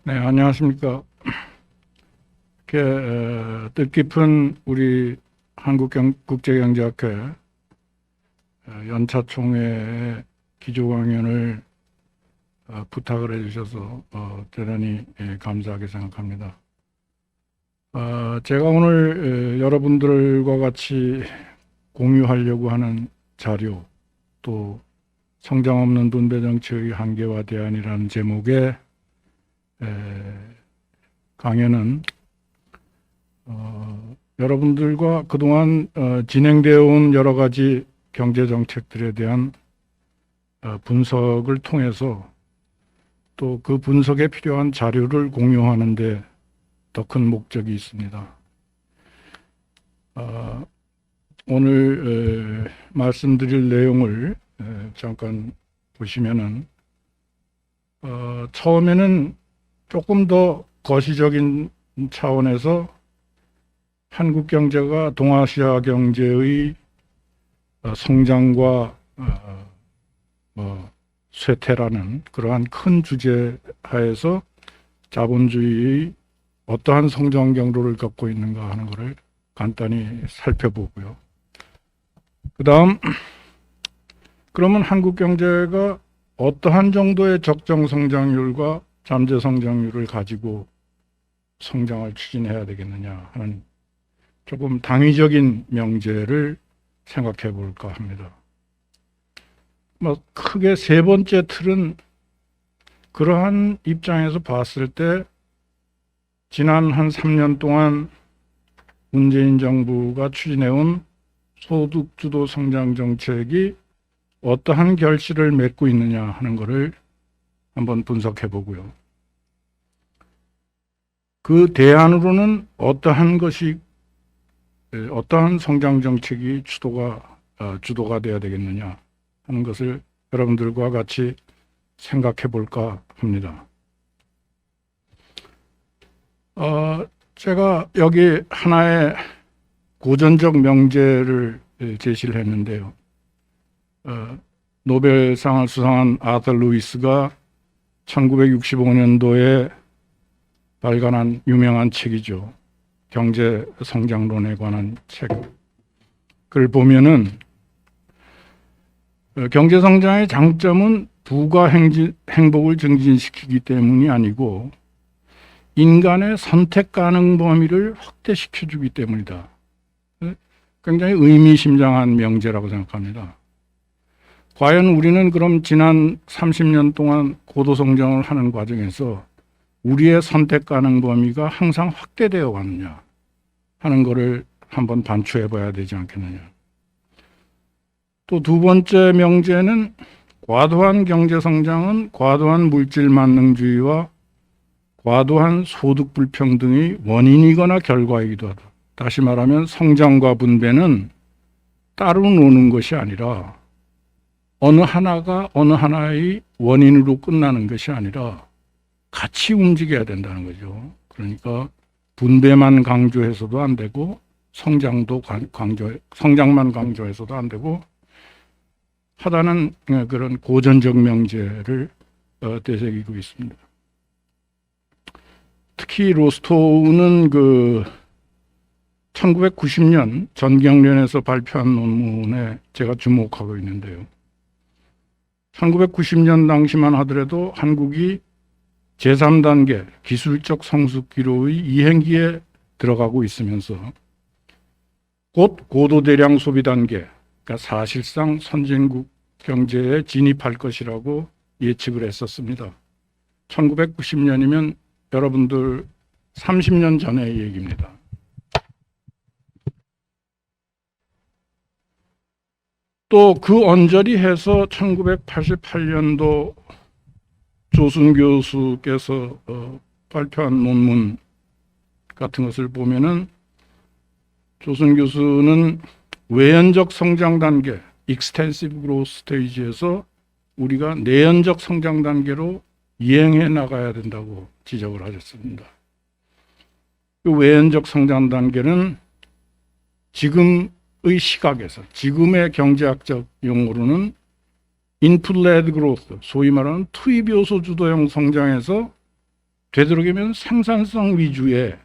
네, 안녕하십니까. 뜻깊은 우리 한국국제경제학회 연차 총회의 기조 강연을 부탁을 해주셔서 대단히 감사하게 생각합니다. 제가 오늘 여러분들과 같이 공유하려고 하는 자료, 또 성장 없는 분배 정책의 한계와 대안이라는 제목의 강연은 여러분들과 그동안 진행되어 온 여러 가지 경제 정책들에 대한 분석을 통해서 또 그 분석에 필요한 자료를 공유하는 데 더 큰 목적이 있습니다. 오늘 말씀드릴 내용을 잠깐 보시면은 처음에는 조금 더 거시적인 차원에서 한국 경제가 동아시아 경제의 성장과 쇠퇴라는 그러한 큰 주제 하에서 자본주의의 어떠한 성장 경로를 갖고 있는가 하는 것을 간단히 살펴보고요. 그 다음, 그러면 한국 경제가 어떠한 정도의 적정 성장률과 잠재 성장률을 가지고 성장을 추진해야 되겠느냐 하는 조금 당위적인 명제를 생각해 볼까 합니다. 크게 세 번째 틀은 그러한 입장에서 봤을 때 지난 한 3년 동안 문재인 정부가 추진해온 소득주도 성장 정책이 어떠한 결실을 맺고 있느냐 하는 것을 한번 분석해 보고요. 그 대안으로는 어떠한 성장 정책이 주도가 돼야 되겠느냐 하는 것을 여러분들과 같이 생각해 볼까 합니다. 제가 여기 하나의 고전적 명제를 제시를 했는데요. 노벨상을 수상한 아터 루이스가 1965년도에 발간한 유명한 책이죠. 경제 성장론에 관한 책. 그걸 보면은 경제 성장의 장점은 부가 행복을 증진시키기 때문이 아니고 인간의 선택 가능 범위를 확대시켜주기 때문이다. 굉장히 의미심장한 명제라고 생각합니다. 과연 우리는 그럼 지난 30년 동안 고도 성장을 하는 과정에서 우리의 선택 가능 범위가 항상 확대되어 왔느냐 하는 것을 한번 반추해 봐야 되지 않겠느냐. 또 두 번째 명제는 과도한 경제 성장은 과도한 물질 만능주의와 과도한 소득 불평등의 원인이거나 결과이기도 하다. 다시 말하면 성장과 분배는 따로 노는 것이 아니라 어느 하나의 원인으로 끝나는 것이 아니라 같이 움직여야 된다는 거죠. 그러니까 분배만 강조해서도 안 되고 성장만 강조해서도 안 되고 하다는 그런 고전적 명제를 되새기고 있습니다. 특히 로스토우는 1990년 전경련에서 발표한 논문에 제가 주목하고 있는데요. 1990년 당시만 하더라도 한국이 제3단계 기술적 성숙기로의 이행기에 들어가고 있으면서 곧 고도대량 소비 단계, 그러니까 사실상 선진국 경제에 진입할 것이라고 예측을 했었습니다. 1990년이면 여러분들 30년 전의 얘기입니다. 또 그 언저리 해서 1988년도 조순 교수께서 발표한 논문 같은 것을 보면은 조순 교수는 외연적 성장 단계, extensive growth stage에서 우리가 내연적 성장 단계로 이행해 나가야 된다고 지적을 하셨습니다. 그 외연적 성장 단계는 지금의 시각에서, 지금의 경제학적 용어로는 input-led growth, 소위 말하는 투입 요소 주도형 성장에서 되도록이면 생산성 위주의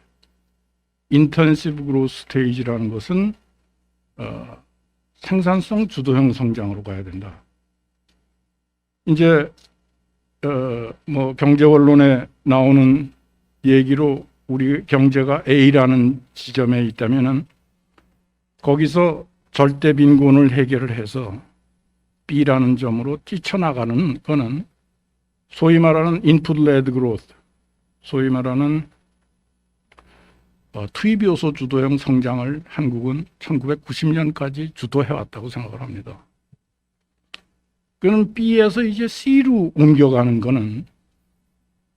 인텐시브 그로스 스테이지라는 것은 생산성 주도형 성장으로 가야 된다. 이제 뭐 경제 원론에 나오는 얘기로 우리 경제가 A라는 지점에 있다면은 거기서 절대 빈곤을 해결을 해서 B라는 점으로 뛰쳐나가는 거는 소위 말하는 인풋 레드 그로스, 소위 말하는 투입 요소 주도형 성장을 한국은 1990년까지 주도해왔다고 생각을 합니다. 그는 B에서 이제 C로 옮겨가는 거는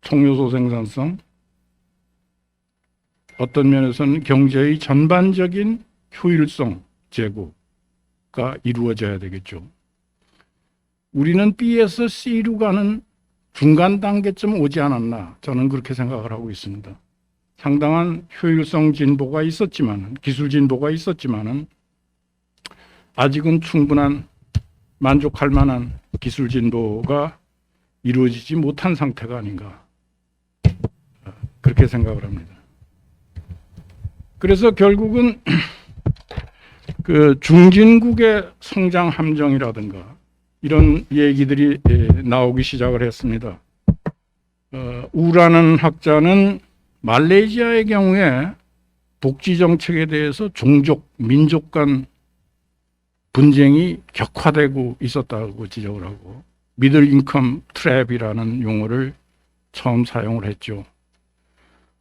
총요소 생산성, 어떤 면에서는 경제의 전반적인 효율성 제고가 이루어져야 되겠죠. 우리는 B에서 C로 가는 중간 단계쯤 오지 않았나, 저는 그렇게 생각을 하고 있습니다. 상당한 효율성 진보가 있었지만, 기술 진보가 있었지만은 아직은 충분한 만족할 만한 기술 진보가 이루어지지 못한 상태가 아닌가, 그렇게 생각을 합니다. 그래서 결국은 그 중진국의 성장 함정이라든가 이런 얘기들이 나오기 시작을 했습니다. 우라는 학자는 말레이시아의 경우에 복지 정책에 대해서 종족, 민족 간 분쟁이 격화되고 있었다고 지적을 하고 미들 인컴 트랩이라는 용어를 처음 사용을 했죠.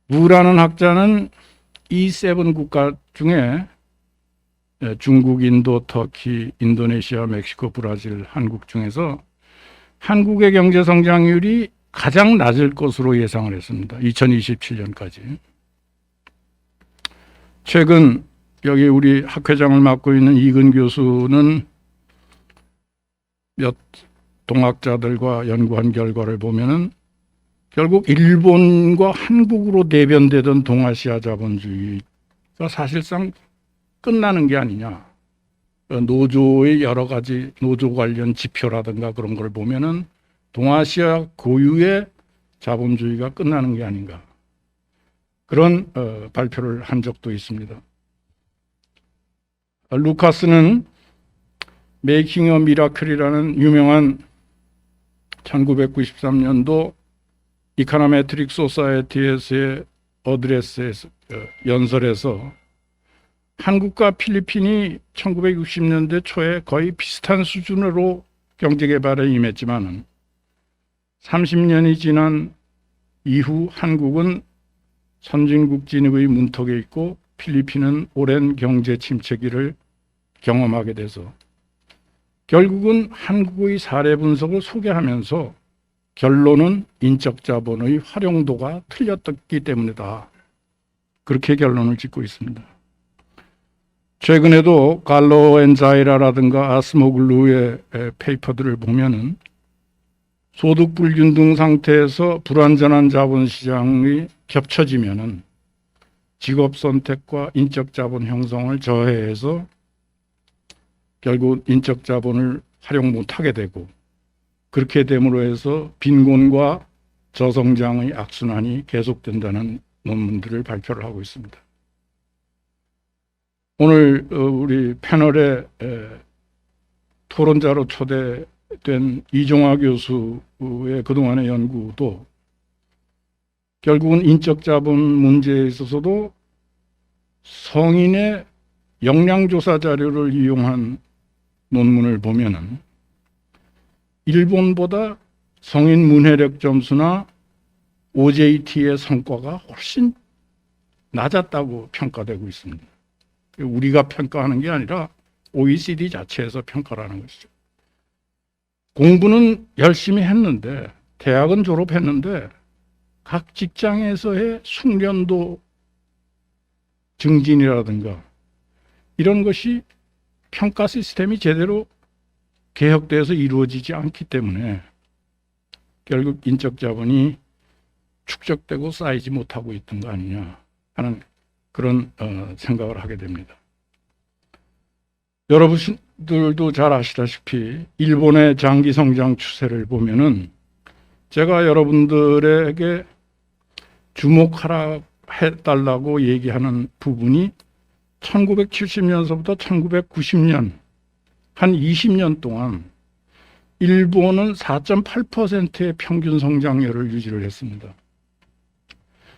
우라는 학자는 E7 국가 중에 중국, 인도, 터키, 인도네시아, 멕시코, 브라질, 한국 중에서 한국의 경제 성장률이 가장 낮을 것으로 예상을 했습니다. 2027년까지. 최근 여기 우리 학회장을 맡고 있는 이근 교수는 몇 동학자들과 연구한 결과를 보면은 결국 일본과 한국으로 내변되던 동아시아 자본주의가 사실상 끝나는 게 아니냐. 노조의 여러 가지 노조 관련 지표라든가 그런 걸 보면은 동아시아 고유의 자본주의가 끝나는 게 아닌가. 그런 발표를 한 적도 있습니다. 루카스는 메이킹 어 미라클이라는 유명한 1993년도 이카노메트릭 소사이어티에서의 어드레스에서 연설에서 한국과 필리핀이 1960년대 초에 거의 비슷한 수준으로 경제개발에 임했지만 30년이 지난 이후 한국은 선진국 진입의 문턱에 있고 필리핀은 오랜 경제 침체기를 경험하게 돼서 결국은 한국의 사례 분석을 소개하면서 결론은 인적 자본의 활용도가 틀렸기 때문이다. 그렇게 결론을 짓고 있습니다. 최근에도 갈로 앤 자이라라든가 아스모글루의 페이퍼들을 보면은 소득 불균등 상태에서 불완전한 자본시장이 겹쳐지면은 직업 선택과 인적 자본 형성을 저해해서 결국 인적 자본을 활용 못하게 되고 그렇게 됨으로 해서 빈곤과 저성장의 악순환이 계속된다는 논문들을 발표를 하고 있습니다. 오늘 우리 패널에 토론자로 초대된 이종화 교수의 그동안의 연구도 결국은 인적 자본 문제에 있어서도 성인의 역량조사 자료를 이용한 논문을 보면은 일본보다 성인 문해력 점수나 OJT의 성과가 훨씬 낮았다고 평가되고 있습니다. 우리가 평가하는 게 아니라 OECD 자체에서 평가를 하는 것이죠. 공부는 열심히 했는데, 대학은 졸업했는데 각 직장에서의 숙련도 증진이라든가 이런 것이 평가 시스템이 제대로 개혁돼서 이루어지지 않기 때문에 결국 인적 자본이 축적되고 쌓이지 못하고 있던 거 아니냐 하는 그런 생각을 하게 됩니다. 여러분들도 잘 아시다시피 일본의 장기 성장 추세를 보면은 제가 여러분들에게 주목하라 해달라고 얘기하는 부분이 1970년서부터 1990년 한 20년 동안 일본은 4.8%의 평균 성장률을 유지를 했습니다.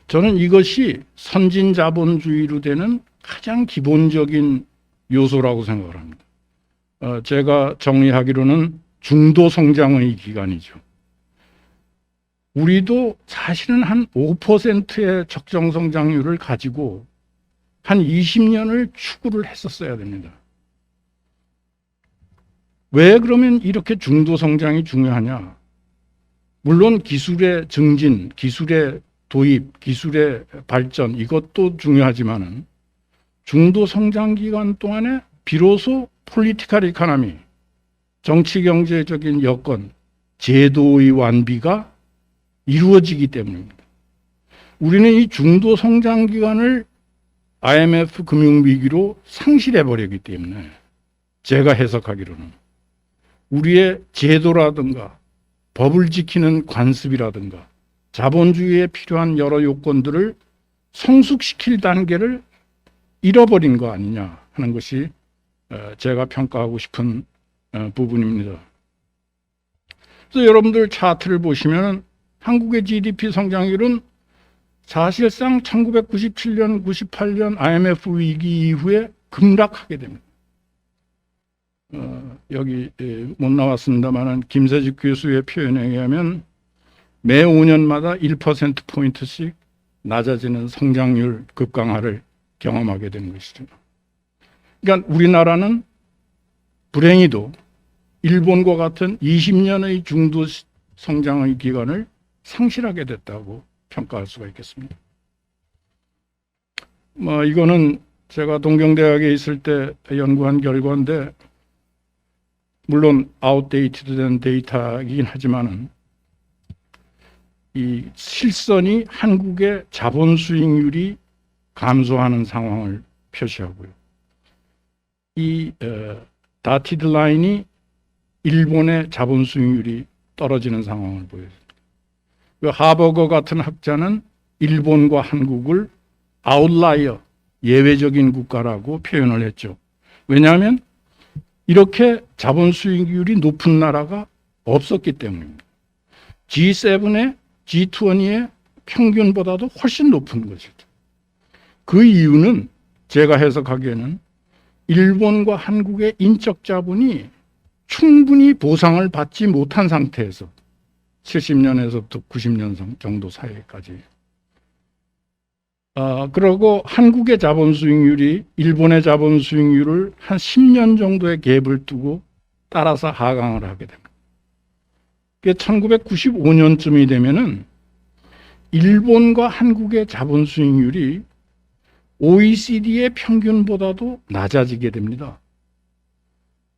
저는 이것이 선진 자본주의로 되는 가장 기본적인 요소라고 생각을 합니다. 제가 정리하기로는 중도 성장의 기간이죠. 우리도 사실은 한 5%의 적정 성장률을 가지고 한 20년을 추구를 했었어야 됩니다. 왜 그러면 이렇게 중도 성장이 중요하냐? 물론 기술의 증진, 기술의 도입, 기술의 발전 이것도 중요하지만은 중도 성장 기간 동안에 비로소 폴리티컬 이코노미, 정치 경제적인 여건, 제도의 완비가 이루어지기 때문입니다. 우리는 이 중도 성장 기간을 IMF 금융위기로 상실해버렸기 때문에 제가 해석하기로는 우리의 제도라든가 법을 지키는 관습이라든가 자본주의에 필요한 여러 요건들을 성숙시킬 단계를 잃어버린 거 아니냐 하는 것이 제가 평가하고 싶은 부분입니다. 그래서 여러분들 차트를 보시면 한국의 GDP 성장률은 사실상 1997년, 98년 IMF 위기 이후에 급락하게 됩니다. 여기 못 나왔습니다만 김세직 교수의 표현에 의하면 매 5년마다 1%포인트씩 낮아지는 성장률 급강하를 경험하게 되는 것이죠. 그러니까 우리나라는 불행히도 일본과 같은 20년의 중도 성장의 기간을 상실하게 됐다고 평가할 수가 있겠습니다. 이거는 제가 동경대학에 있을 때 연구한 결과인데 물론 아웃데이트된 데이터이긴 하지만은 이 실선이 한국의 자본 수익률이 감소하는 상황을 표시하고요. 이 다티드 라인이 일본의 자본 수익률이 떨어지는 상황을 보여줍니다. 하버거 같은 학자는 일본과 한국을 아웃라이어, 예외적인 국가라고 표현을 했죠. 왜냐하면 이렇게 자본 수익률이 높은 나라가 없었기 때문입니다. G7의 G20의 평균보다도 훨씬 높은 것이죠. 그 이유는 제가 해석하기에는 일본과 한국의 인적 자본이 충분히 보상을 받지 못한 상태에서 70년에서부터 90년 정도 사이까지 그리고 한국의 자본 수익률이 일본의 자본 수익률을 한 10년 정도의 갭을 두고 따라서 하강을 하게 됩니다. 1995년쯤이 되면은 일본과 한국의 자본 수익률이 OECD의 평균보다도 낮아지게 됩니다.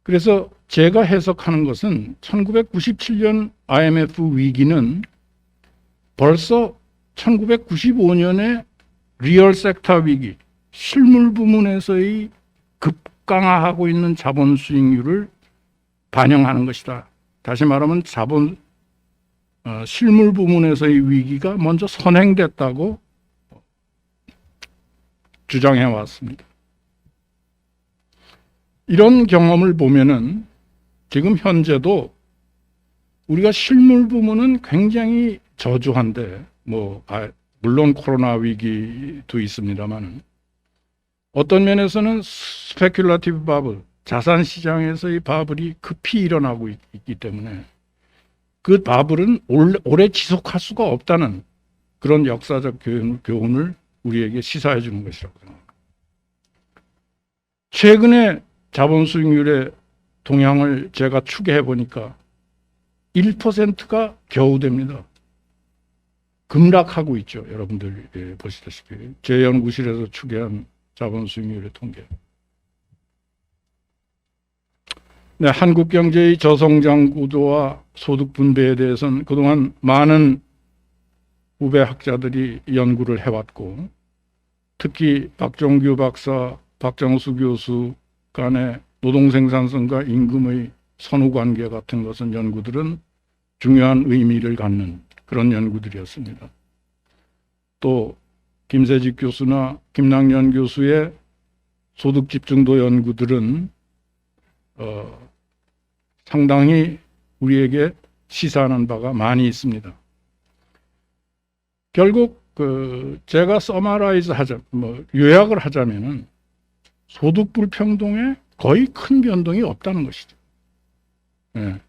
그래서 제가 해석하는 것은 1997년 IMF 위기는 벌써 1995년에 리얼 섹터 위기, 실물 부문에서의 급강하하고 있는 자본 수익률을 반영하는 것이다. 다시 말하면 실물 부문에서의 위기가 먼저 선행됐다고 주장해 왔습니다. 이런 경험을 보면은 지금 현재도 우리가 실물 부문은 굉장히 저조한데 물론 코로나 위기도 있습니다만 어떤 면에서는 스페큘러티브 바블, 자산 시장에서의 바블이 급히 일어나고 있기 때문에 그 바블은 오래 지속할 수가 없다는 그런 역사적 교훈을 우리에게 시사해 주는 것이라고 생각합니다. 최근에 자본 수익률의 동향을 제가 추계해 보니까 1%가 겨우 됩니다. 급락하고 있죠. 여러분들 보시다시피 제 연구실에서 추계한 자본 수익률의 통계. 네, 한국 경제의 저성장 구조와 소득 분배에 대해서는 그동안 많은 후배 학자들이 연구를 해왔고 특히 박종규 박사, 박정수 교수 간의 노동생산성과 임금의 선후관계 같은 것은 연구들은 중요한 의미를 갖는 그런 연구들이었습니다. 또 김세직 교수나 김낙연 교수의 소득 집중도 연구들은 상당히 우리에게 시사하는 바가 많이 있습니다. 결국 제가 요약을 하자면은 소득 불평등에 거의 큰 변동이 없다는 것이죠. 예.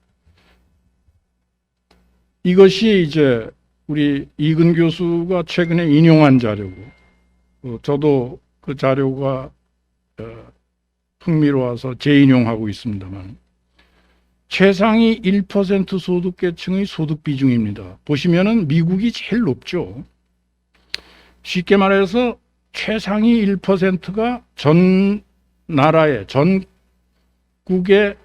이것이 이제 우리 이근 교수가 최근에 인용한 자료고, 저도 그 자료가 흥미로워서 재인용하고 있습니다만, 최상위 1% 소득계층의 소득 비중입니다. 보시면은 미국이 제일 높죠. 쉽게 말해서 최상위 1%가 전 나라의, 전국의,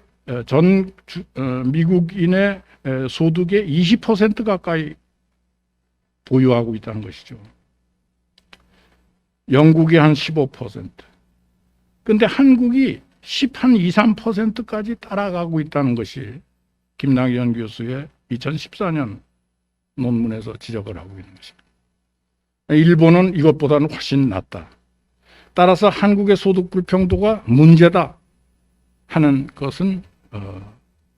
미국인의 소득의 20% 가까이 보유하고 있다는 것이죠. 영국이 한 15%. 근데 한국이 2, 3%까지 따라가고 있다는 것이 김낙연 교수의 2014년 논문에서 지적을 하고 있는 것입니다. 일본은 이것보다는 훨씬 낫다. 따라서 한국의 소득 불평등가 문제다 하는 것은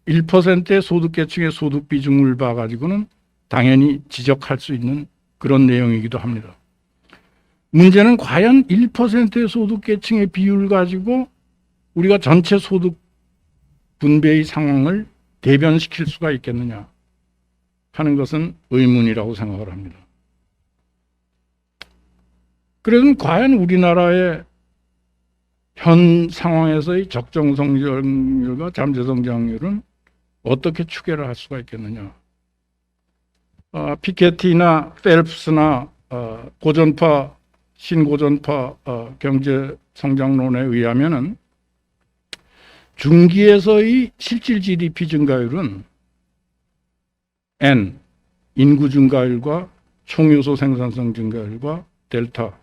1%의 소득계층의 소득 비중을 봐가지고는 당연히 지적할 수 있는 그런 내용이기도 합니다. 문제는 과연 1%의 소득계층의 비율을 가지고 우리가 전체 소득 분배의 상황을 대변시킬 수가 있겠느냐 하는 것은 의문이라고 생각을 합니다. 그래서 과연 우리나라의 현 상황에서의 적정 성장률과 잠재 성장률은 어떻게 추계를 할 수가 있겠느냐. 피케티나 펠프스나 고전파, 신고전파 경제 성장론에 의하면은 중기에서의 실질 GDP 증가율은 N, 인구 증가율과 총요소 생산성 증가율과 델타,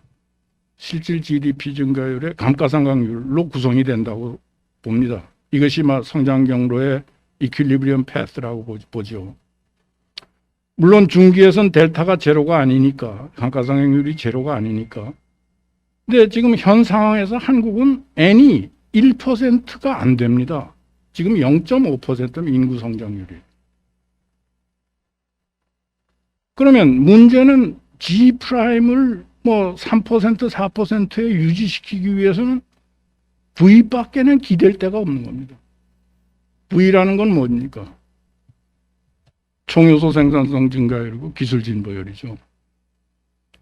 실질 GDP 증가율의 감가상각률로 구성이 된다고 봅니다. 이것이 성장 경로의 이퀄리브리엄 패스라고 보죠. 물론 중기에선 델타가 제로가 아니니까, 감가상각률이 제로가 아니니까. 근데 지금 현 상황에서 한국은 N이 1%가 안 됩니다. 지금 0.5%면 인구 성장률이. 그러면 문제는 G 프라임을 3%, 4%에 유지시키기 위해서는 V밖에는 기댈 데가 없는 겁니다. V라는 건 뭡니까? 총요소 생산성 증가율이고 기술 진보율이죠.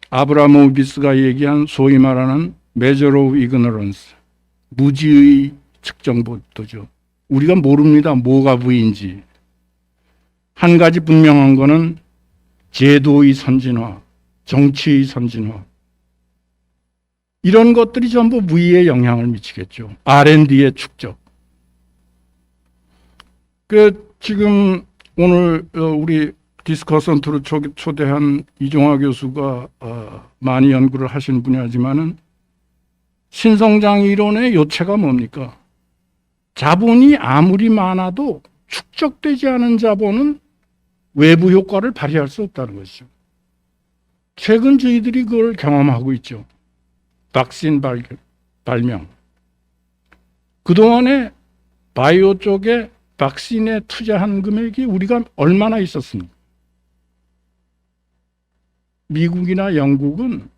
아브라모비스가 얘기한 소위 말하는 measure of ignorance, 무지의 측정보도죠. 우리가 모릅니다. 뭐가 V인지. 한 가지 분명한 거는 제도의 선진화, 정치의 선진화, 이런 것들이 전부 V에 영향을 미치겠죠. R&D의 축적. 지금 오늘 우리 디스커션트로 초대한 이종화 교수가 많이 연구를 하신 분야지만은 신성장 이론의 요체가 뭡니까? 자본이 아무리 많아도 축적되지 않은 자본은 외부 효과를 발휘할 수 없다는 것이죠. 최근 저희들이 그걸 경험하고 있죠. 백신 발명. 그동안에 바이오 쪽에 백신에 투자한 금액이 우리가 얼마나 있었습니까? 미국이나 영국은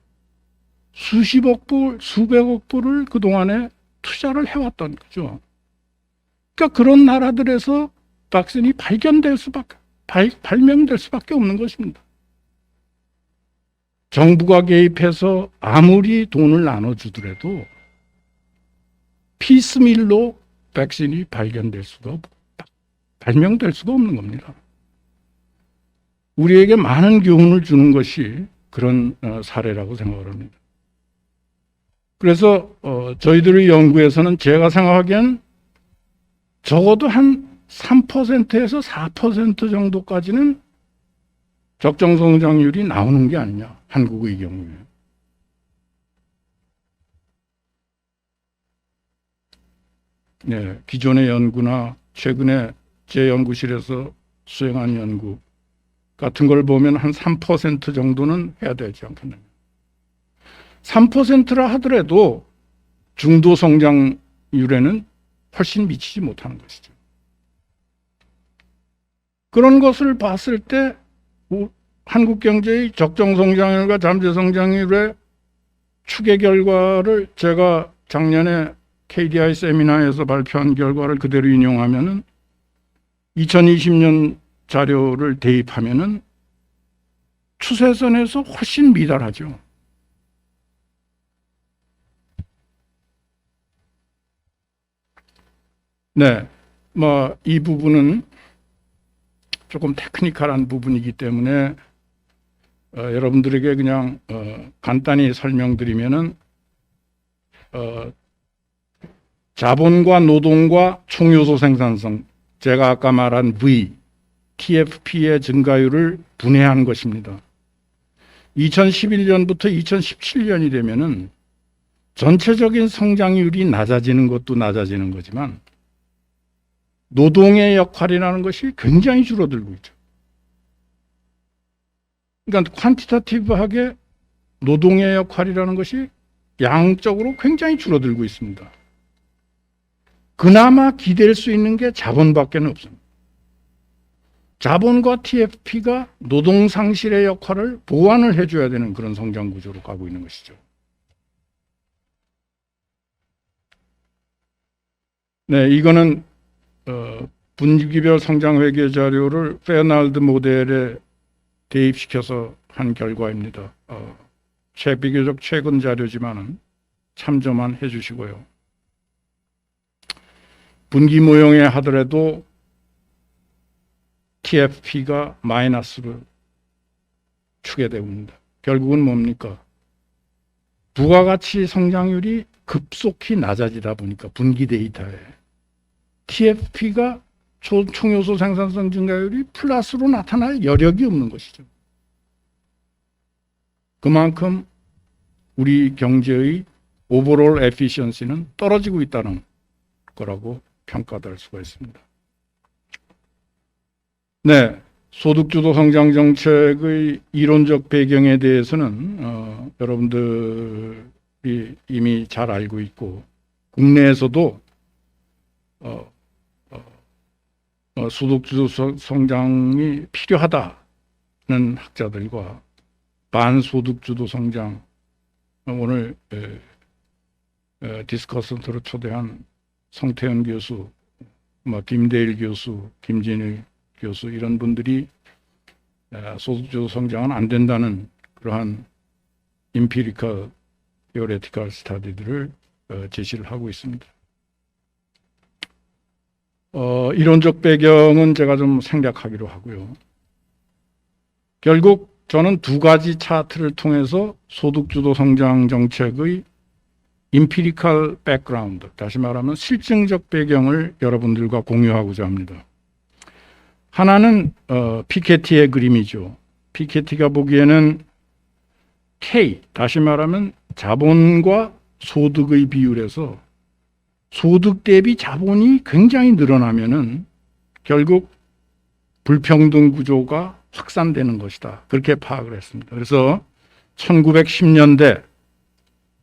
수십억 불, 수백억 불을 그동안에 투자를 해왔던 거죠. 그러니까 그런 나라들에서 백신이 발명될 수밖에 없는 것입니다. 정부가 개입해서 아무리 돈을 나눠주더라도 피스밀로 백신이 발명될 수가 없는 겁니다. 우리에게 많은 교훈을 주는 것이 그런 사례라고 생각을 합니다. 그래서 저희들의 연구에서는 제가 생각하기엔 적어도 한 3%에서 4% 정도까지는 적정 성장률이 나오는 게 아니냐, 한국의 경우에. 네, 기존의 연구나 최근에 제 연구실에서 수행한 연구 같은 걸 보면 한 3% 정도는 해야 되지 않겠느냐. 3%라 하더라도 중도 성장률에는 훨씬 미치지 못하는 것이죠. 그런 것을 봤을 때 한국 경제의 적정 성장률과 잠재 성장률의 추계 결과를 제가 작년에 KDI 세미나에서 발표한 결과를 그대로 인용하면은 2020년 자료를 대입하면은 추세선에서 훨씬 미달하죠. 네, 뭐 이 부분은 조금 테크니컬한 부분이기 때문에 여러분들에게 그냥 간단히 설명드리면은 자본과 노동과 총요소 생산성, 제가 아까 말한 V, TFP의 증가율을 분해한 것입니다. 2011년부터 2017년이 되면은 전체적인 성장률이 낮아지는 것도 낮아지는 거지만 노동의 역할이라는 것이 굉장히 줄어들고 있죠. 그러니까 퀀티터티브하게 노동의 역할이라는 것이 양적으로 굉장히 줄어들고 있습니다. 그나마 기댈 수 있는 게 자본밖에 없습니다. 자본과 TFP가 노동 상실의 역할을 보완을 해줘야 되는 그런 성장 구조로 가고 있는 것이죠. 네, 이거는 분기별 성장 회계 자료를 페어날드 모델에 대입시켜서 한 결과입니다. 비교적 최근 자료지만은 참조만 해주시고요. 분기 모형에 하더라도 TFP가 마이너스로 추계되고 있습니다. 결국은 뭡니까? 부가가치 성장률이 급속히 낮아지다 보니까 분기 데이터에 TFP가 총요소 생산성 증가율이 플러스로 나타날 여력이 없는 것이죠. 그만큼 우리 경제의 오버롤 에피시언시는 떨어지고 있다는 거라고 평가될 수가 있습니다. 네, 소득주도 성장 정책의 이론적 배경에 대해서는 여러분들이 이미 잘 알고 있고 국내에서도 소득주도 성장이 필요하다는 학자들과 반소득주도 성장, 오늘 디스커션으로 초대한 성태현 교수, 김대일 교수, 김진일 교수 이런 분들이 소득주도 성장은 안 된다는 그러한 임피리컬, 테오레티컬 스타디들을 제시를 하고 있습니다. 이론적 배경은 제가 좀 생략하기로 하고요. 결국 저는 두 가지 차트를 통해서 소득주도 성장 정책의 임피리컬 백그라운드, 다시 말하면 실증적 배경을 여러분들과 공유하고자 합니다. 하나는 피케티의 그림이죠. 피케티가 보기에는 K, 다시 말하면 자본과 소득의 비율에서 소득 대비 자본이 굉장히 늘어나면은 결국 불평등 구조가 확산되는 것이다. 그렇게 파악을 했습니다. 그래서 1910년대,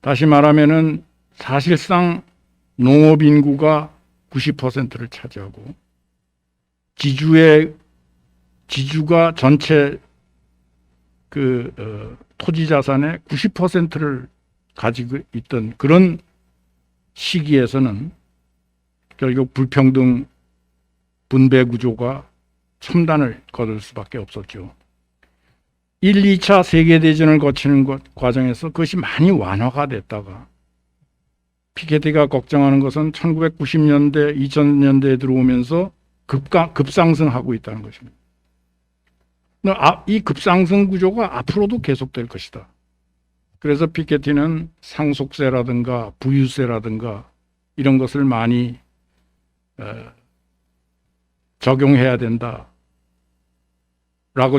다시 말하면은 사실상 농업 인구가 90%를 차지하고 지주가 전체 토지 자산의 90%를 가지고 있던 그런 시기에서는 결국 불평등 분배 구조가 첨단을 거둘 수밖에 없었죠. 1, 2차 세계대전을 거치는 과정에서 그것이 많이 완화가 됐다가 피케티가 걱정하는 것은 1990년대, 2000년대에 들어오면서 급상승하고 있다는 것입니다. 이 급상승 구조가 앞으로도 계속될 것이다. 그래서 피케티는 상속세라든가 부유세라든가 이런 것을 많이 적용해야 된다라고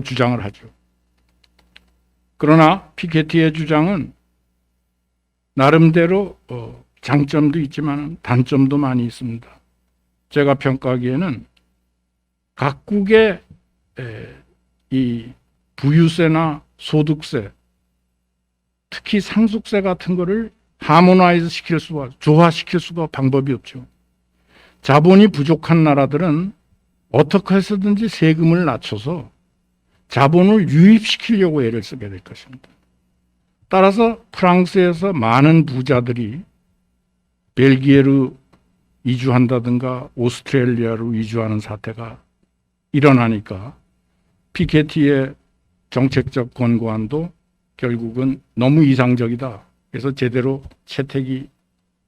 주장을 하죠. 그러나 피케티의 주장은 나름대로 장점도 있지만 단점도 많이 있습니다. 제가 평가하기에는 각국의 이 부유세나 소득세, 특히 상속세 같은 거를 하모나이즈 시킬 수가, 조화시킬 수가 방법이 없죠. 자본이 부족한 나라들은 어떻게 해서든지 세금을 낮춰서 자본을 유입시키려고 애를 쓰게 될 것입니다. 따라서 프랑스에서 많은 부자들이 벨기에로 이주한다든가 오스트레일리아로 이주하는 사태가 일어나니까 피케티의 정책적 권고안도 결국은 너무 이상적이다. 그래서 제대로 채택이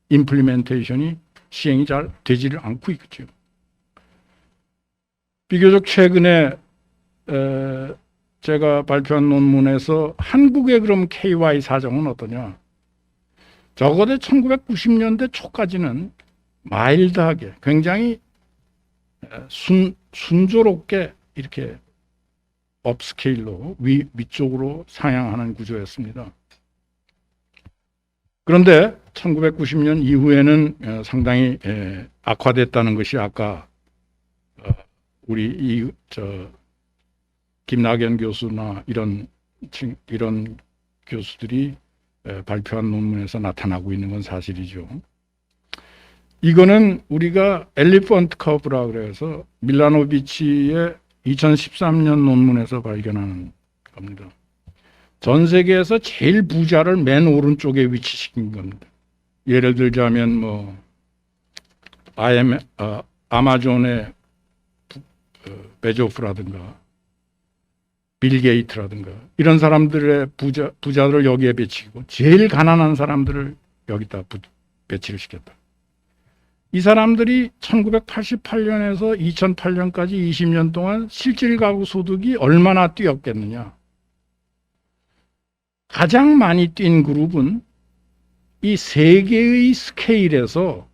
임플리멘테이션이 시행이 잘 되지를 않고 있죠. 비교적 최근에 제가 발표한 논문에서 한국의 그럼 KY 사정은 어떠냐? 적어도 1990년대 초까지는 마일드하게 굉장히 순조롭게 이렇게 업스케일로 위쪽으로 상향하는 구조였습니다. 그런데 1990년 이후에는 상당히 악화됐다는 것이 아까 우리 김낙연 교수나 이런 교수들이 발표한 논문에서 나타나고 있는 건 사실이죠. 이거는 우리가 엘리펀트 커브라 그래서 밀라노비치의 2013년 논문에서 발견하는 겁니다. 전 세계에서 제일 부자를 맨 오른쪽에 위치시킨 겁니다. 예를 들자면 뭐 아마존의 베조프라든가 빌 게이트라든가 이런 사람들의 부자들을 여기에 배치고 제일 가난한 사람들을 여기다 배치를 시켰다. 이 사람들이 1988년에서 2008년까지 20년 동안 실질 가구 소득이 얼마나 뛰었겠느냐. 가장 많이 뛴 그룹은 이 세계의 스케일에서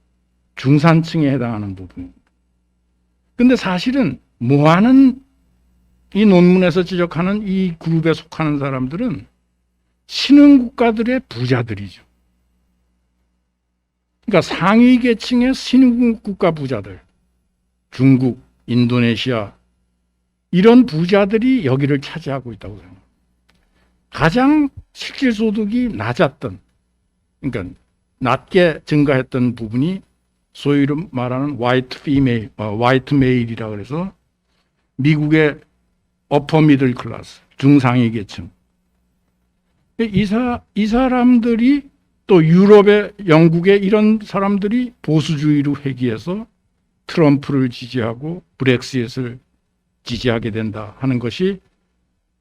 중산층에 해당하는 부분입니다. 근데 사실은 뭐하는 이 논문에서 지적하는 이 그룹에 속하는 사람들은 신흥국가들의 부자들이죠. 그러니까 상위 계층의 신흥국가 부자들, 중국, 인도네시아 이런 부자들이 여기를 차지하고 있다고 생각합니다. 가장 실질소득이 낮았던, 그러니까 낮게 증가했던 부분이 소위 말하는 화이트 메일이라 그래서 미국의 어퍼 미들 클래스, 중상위 계층. 이 사람들이 또 유럽의 영국의 이런 사람들이 보수주의로 회귀해서 트럼프를 지지하고 브렉시트를 지지하게 된다 하는 것이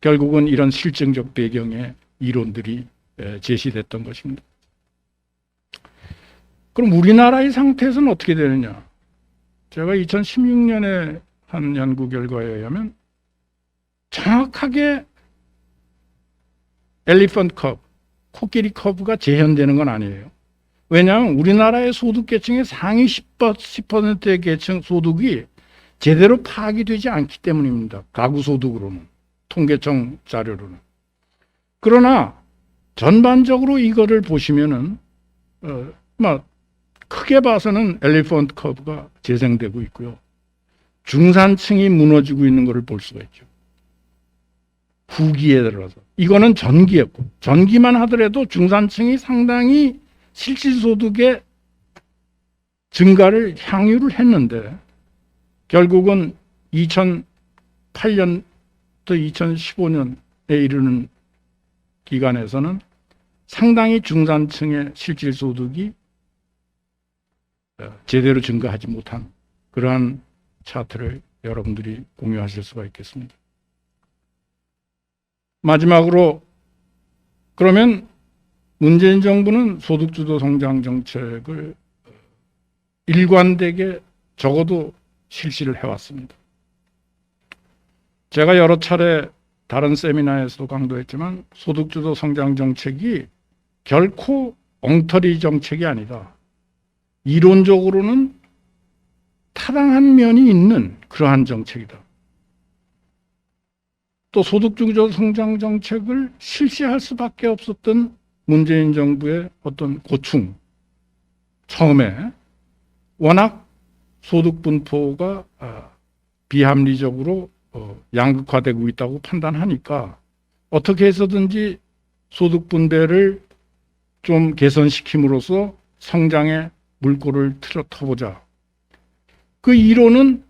결국은 이런 실증적 배경의 이론들이 제시됐던 것입니다. 그럼 우리나라의 상태에서는 어떻게 되느냐? 제가 2016년에 한 연구 결과에 의하면 정확하게 엘리펀트 커브, 코끼리 커브가 재현되는 건 아니에요. 왜냐하면 우리나라의 소득 계층의 상위 10%의 계층 소득이 제대로 파악이 되지 않기 때문입니다. 가구 소득으로는, 통계청 자료로는. 그러나 전반적으로 이거를 보시면은 크게 봐서는 엘리펀트 커브가 재생되고 있고요. 중산층이 무너지고 있는 것을 볼 수가 있죠. 후기에 들어서. 이거는 전기였고, 전기만 하더라도 중산층이 상당히 실질소득의 증가를 향유를 했는데 결국은 2008년부터 2015년에 이르는 기간에서는 상당히 중산층의 실질소득이 제대로 증가하지 못한 그러한 차트를 여러분들이 공유하실 수가 있겠습니다. 마지막으로 그러면 문재인 정부는 소득주도 성장 정책을 일관되게 적어도 실시를 해왔습니다. 제가 여러 차례 다른 세미나에서도 강조했지만 소득주도 성장 정책이 결코 엉터리 정책이 아니다. 이론적으로는 타당한 면이 있는 그러한 정책이다. 또 소득주도 성장 정책을 실시할 수밖에 없었던 문재인 정부의 어떤 고충, 처음에 워낙 소득 분포가 비합리적으로 양극화되고 있다고 판단하니까 어떻게 해서든지 소득 분배를 좀 개선시킴으로써 성장의 물꼬를 터보자. 그 이론은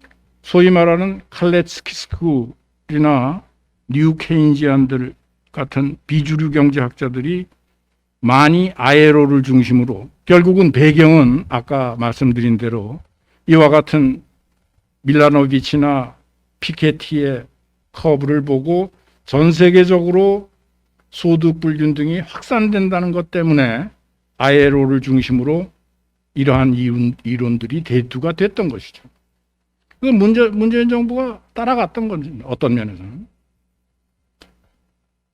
소위 말하는 칼레츠키스쿨이나 뉴 케인지안들 같은 비주류 경제학자들이 많이 아에로를 중심으로, 결국은 배경은 아까 말씀드린 대로 이와 같은 밀라노비치나 피케티의 커브를 보고 전 세계적으로 소득 불균등이 확산된다는 것 때문에 아에로를 중심으로 이러한 이론들이 대두가 됐던 것이죠. 그 문재인 정부가 따라갔던 건지, 어떤 면에서는.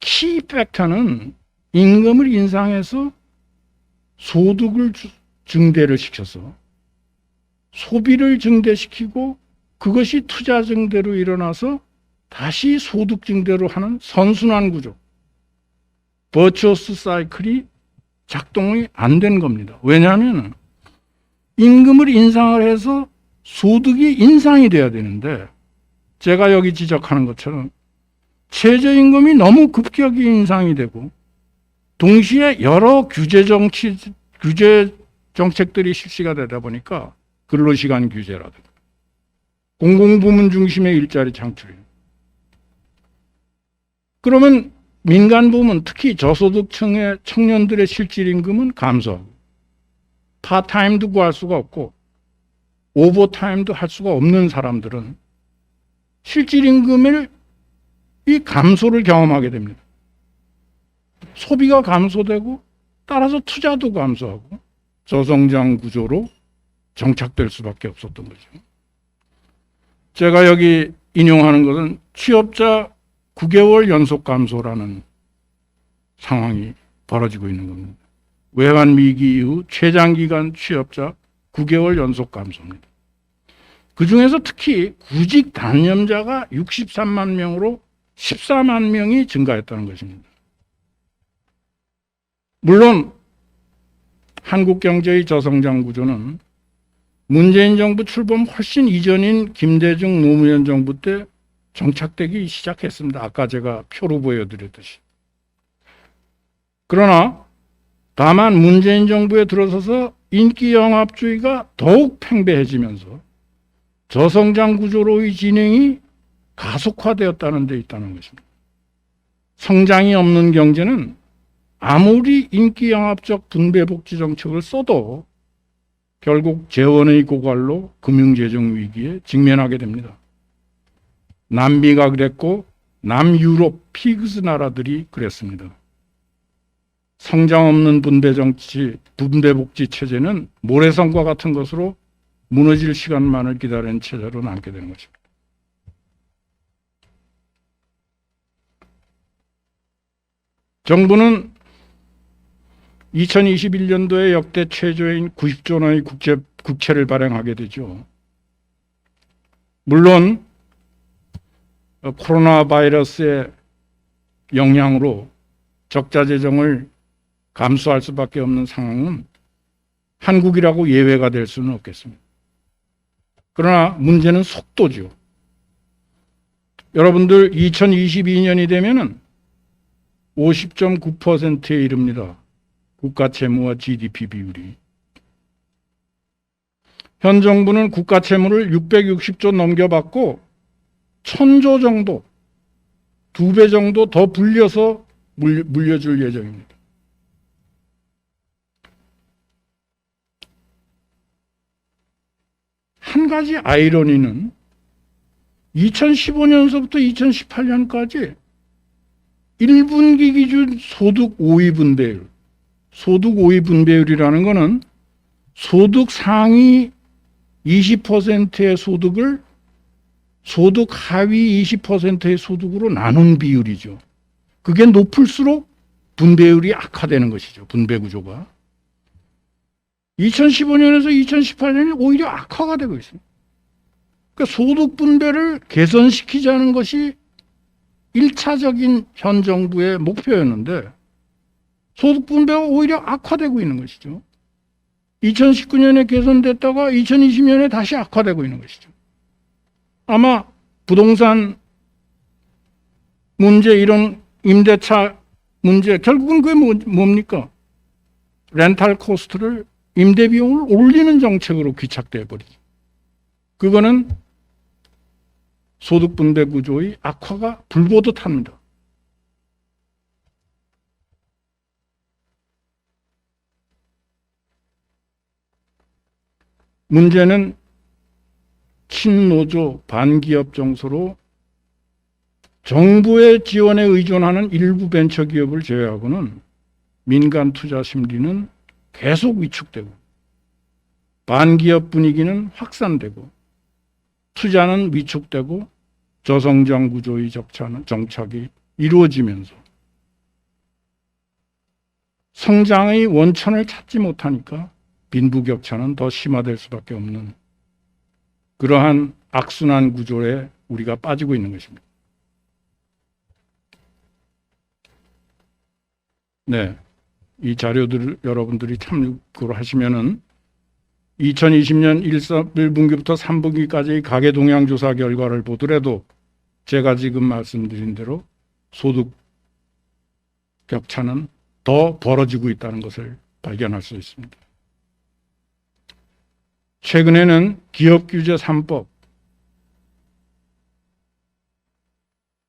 키 팩터는 임금을 인상해서 소득을 증대를 시켜서 소비를 증대시키고 그것이 투자 증대로 일어나서 다시 소득 증대로 하는 선순환 구조, 버추어스 사이클이 작동이 안 된 겁니다. 왜냐하면 임금을 인상을 해서 소득이 인상이 돼야 되는데, 제가 여기 지적하는 것처럼 최저임금이 너무 급격히 인상이 되고 동시에 여러 규제 정책들이 실시가 되다 보니까 근로시간 규제라든가 공공부문 중심의 일자리 창출이에요. 그러면 민간 부문, 특히 저소득층의 청년들의 실질임금은 감소하고 파타임도 구할 수가 없고 오버타임도 할 수가 없는 사람들은 실질임금의 이 감소를 경험하게 됩니다. 소비가 감소되고 따라서 투자도 감소하고 저성장 구조로 정착될 수밖에 없었던 거죠. 제가 여기 인용하는 것은 취업자 9개월 연속 감소라는 상황이 벌어지고 있는 겁니다. 외환위기 이후 최장기간 취업자 9개월 연속 감소입니다. 그 중에서 특히 구직 단념자가 63만 명으로 14만 명이 증가했다는 것입니다. 물론 한국 경제의 저성장 구조는 문재인 정부 출범 훨씬 이전인 김대중 노무현 정부 때 정착되기 시작했습니다. 아까 제가 표로 보여드렸듯이. 그러나 다만 문재인 정부에 들어서서 인기영합주의가 더욱 팽배해지면서 저성장 구조로의 진행이 가속화되었다는 데 있다는 것입니다. 성장이 없는 경제는 아무리 인기영합적 분배복지 정책을 써도 결국 재원의 고갈로 금융재정 위기에 직면하게 됩니다. 남미가 그랬고 남유럽 피그스 나라들이 그랬습니다. 성장 없는 분배복지 체제는 모래성과 같은 것으로 무너질 시간만을 기다리는 체제로 남게 되는 것입니다. 정부는 2021년도에 역대 최저인 90조 원의 국채를 발행하게 되죠. 물론 코로나 바이러스의 영향으로 적자 재정을 감수할 수밖에 없는 상황은 한국이라고 예외가 될 수는 없겠습니다. 그러나 문제는 속도죠. 여러분들 2022년이 되면은 50.9%에 이릅니다. 국가 채무와 GDP 비율이. 현 정부는 국가 채무를 660조 넘겨받고 1000조 정도, 2배 정도 더 불려서 물려줄 예정입니다. 한 가지 아이러니는 2015년서부터 2018년까지 1분기 기준 소득 5위 분배율, 소득 5위 분배율이라는 것은 소득 상위 20%의 소득을 소득 하위 20%의 소득으로 나눈 비율이죠. 그게 높을수록 분배율이 악화되는 것이죠. 분배 구조가. 2015년에서 2018년이 오히려 악화가 되고 있습니다. 그러니까 소득 분배를 개선시키자는 것이 1차적인 현 정부의 목표였는데 소득 분배가 오히려 악화되고 있는 것이죠. 2019년에 개선됐다가 2020년에 다시 악화되고 있는 것이죠. 아마 부동산 문제, 이런 임대차 문제, 결국은 그게 뭡니까? 렌탈 코스트를 임대 비용을 올리는 정책으로 귀착돼 버리죠. 그거는 소득 분배 구조의 악화가 불보듯합니다. 문제는 친노조 반기업 정서로 정부의 지원에 의존하는 일부 벤처기업을 제외하고는 민간 투자 심리는 계속 위축되고 반기업 분위기는 확산되고 투자는 위축되고 저성장 구조의 정착이 이루어지면서 성장의 원천을 찾지 못하니까 빈부격차는 더 심화될 수밖에 없는 그러한 악순환 구조에 우리가 빠지고 있는 것입니다. 네, 이 자료들을 여러분들이 참고를 하시면은 2020년 1분기부터 3분기까지의 가계 동향 조사 결과를 보더라도 제가 지금 말씀드린 대로 소득 격차는 더 벌어지고 있다는 것을 발견할 수 있습니다. 최근에는 기업규제 3법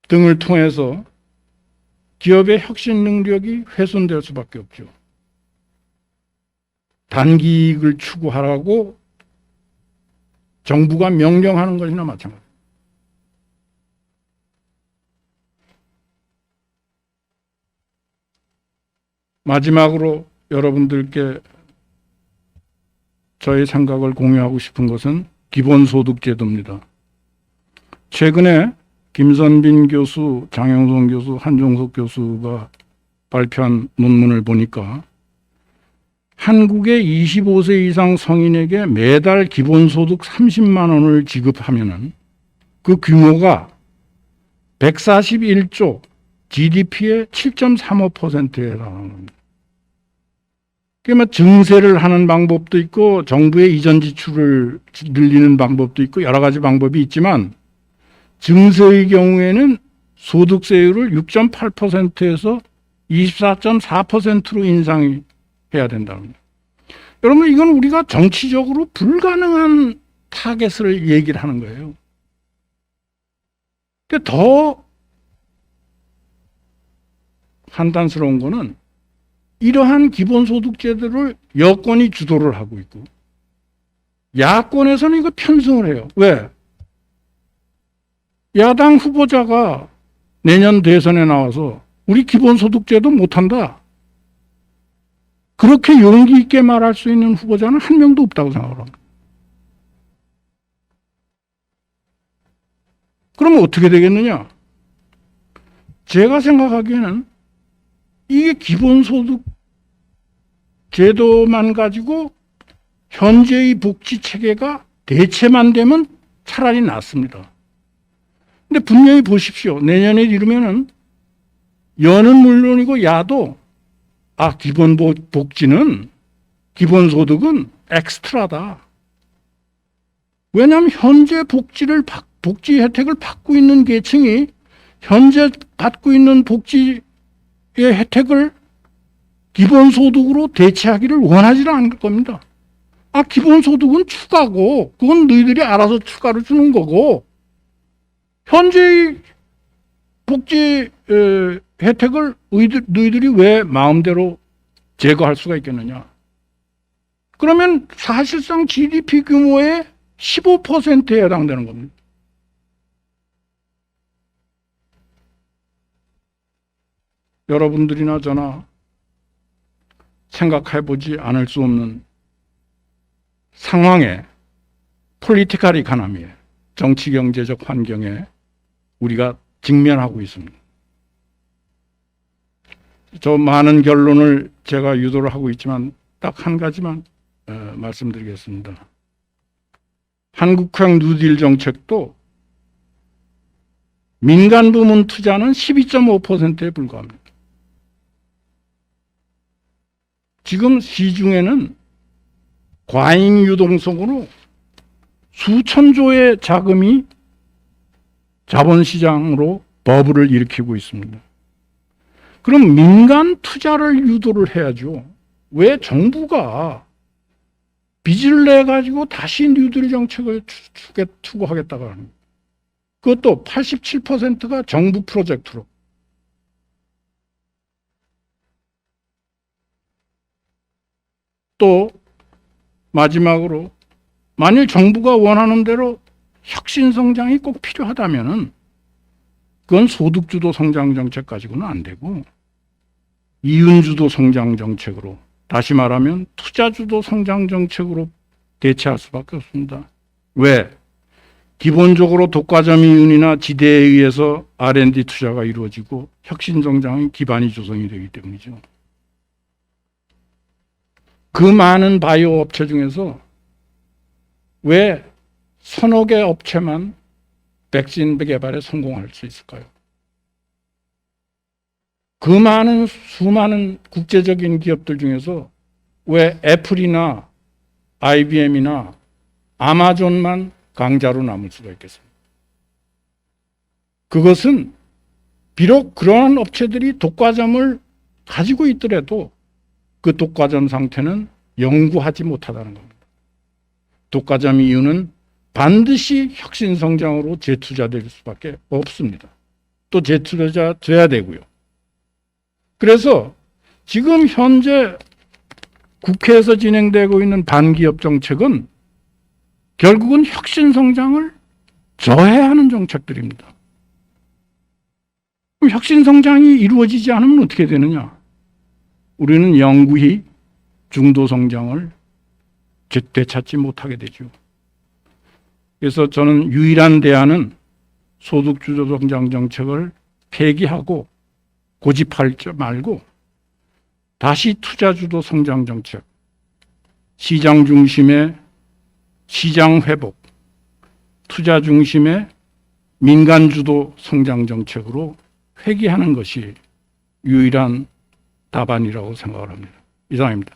등을 통해서 기업의 혁신 능력이 훼손될 수밖에 없죠. 단기이익을 추구하라고 정부가 명령하는 것이나 마찬가지입니다. 마지막으로 여러분들께 저의 생각을 공유하고 싶은 것은 기본소득제도입니다. 최근에 김선빈 교수, 장영선 교수, 한종석 교수가 발표한 논문을 보니까 한국의 25세 이상 성인에게 매달 기본소득 30만 원을 지급하면은 그 규모가 141조 GDP의 7.35%에 해당하는 겁니다. 그러니까 증세를 하는 방법도 있고 정부의 이전 지출을 늘리는 방법도 있고 여러 가지 방법이 있지만 증세의 경우에는 소득세율을 6.8%에서 24.4%로 인상이 해야 된다는 거예요. 여러분 이건 우리가 정치적으로 불가능한 타겟을 얘기를 하는 거예요. 더 판단스러운 거는 이러한 기본소득제도를 여권이 주도를 하고 있고 야권에서는 이거 편승을 해요. 왜? 야당 후보자가 내년 대선에 나와서 우리 기본소득제도 못한다. 그렇게 용기 있게 말할 수 있는 후보자는 한 명도 없다고 생각합니다. 그러면 어떻게 되겠느냐? 제가 생각하기에는 이게 기본소득 제도만 가지고 현재의 복지체계가 대체만 되면 차라리 낫습니다. 근데 분명히 보십시오. 내년에 이르면은 여는 물론이고 야도 기본복지는 기본소득은 엑스트라다. 왜냐하면 현재 복지 혜택을 받고 있는 계층이 현재 받고 있는 복지의 혜택을 기본소득으로 대체하기를 원하지 않을 겁니다. 기본소득은 추가고 그건 너희들이 알아서 추가로 주는 거고 현재의 복지 혜택을 너희들이 왜 마음대로 제거할 수가 있겠느냐. 그러면 사실상 GDP 규모의 15%에 해당되는 겁니다. 여러분들이나 저나 생각해보지 않을 수 없는 상황에 폴리티컬 이코노미에 정치 경제적 환경에 우리가 직면하고 있습니다. 저 많은 결론을 제가 유도를 하고 있지만 딱 한 가지만 말씀드리겠습니다. 한국형 뉴딜 정책도 민간 부문 투자는 12.5%에 불과합니다. 지금 시중에는 과잉 유동성으로 수천조의 자금이 자본시장으로 버블을 일으키고 있습니다. 그럼 민간 투자를 유도를 해야죠. 왜 정부가 빚을 내 가지고 다시 뉴딜 정책을 추구하겠다고 하는 거예요. 그것도 87%가 정부 프로젝트로. 또 마지막으로 만일 정부가 원하는 대로 혁신 성장이 꼭 필요하다면은 그건 소득주도 성장 정책 가지고는 안 되고 이윤주도 성장 정책으로, 다시 말하면 투자주도 성장 정책으로 대체할 수밖에 없습니다. 왜? 기본적으로 독과점 이윤이나 지대에 의해서 R&D 투자가 이루어지고 혁신 성장의 기반이 조성이 되기 때문이죠. 그 많은 바이오 업체 중에서 왜 서너 개 업체만 백신 개발에 성공할 수 있을까요? 그 많은 수많은 국제적인 기업들 중에서 왜 애플이나 IBM이나 아마존만 강자로 남을 수가 있겠습니까? 그것은 비록 그러한 업체들이 독과점을 가지고 있더라도 그 독과점 상태는 영구하지 못하다는 겁니다. 독과점 이유는 반드시 혁신 성장으로 재투자될 수밖에 없습니다. 또 재투자 돼야 되고요. 그래서 지금 현재 국회에서 진행되고 있는 반기업 정책은 결국은 혁신 성장을 저해하는 정책들입니다. 그럼 혁신 성장이 이루어지지 않으면 어떻게 되느냐? 우리는 영구히 중도 성장을 되찾지 못하게 되죠. 그래서 저는 유일한 대안은 소득주도 성장 정책을 폐기하고 고집할 줄 말고 다시 투자주도 성장 정책, 시장 중심의 시장 회복, 투자 중심의 민간주도 성장 정책으로 회귀하는 것이 유일한 답안이라고 생각을 합니다. 이상입니다.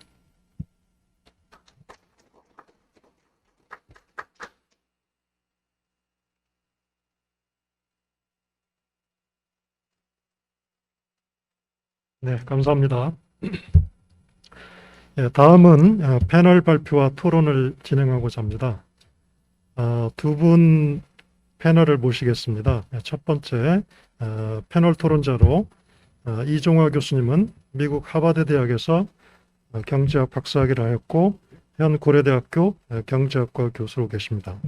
네, 감사합니다. 예, 다음은 패널 발표와 토론을 진행하고자 합니다. 두 분 패널을 모시겠습니다. 첫 번째 패널 토론자로 이종화 교수님은 미국 하버드 대학에서 경제학 박사학위를 하였고 현 고려대학교 경제학과 교수로 계십니다.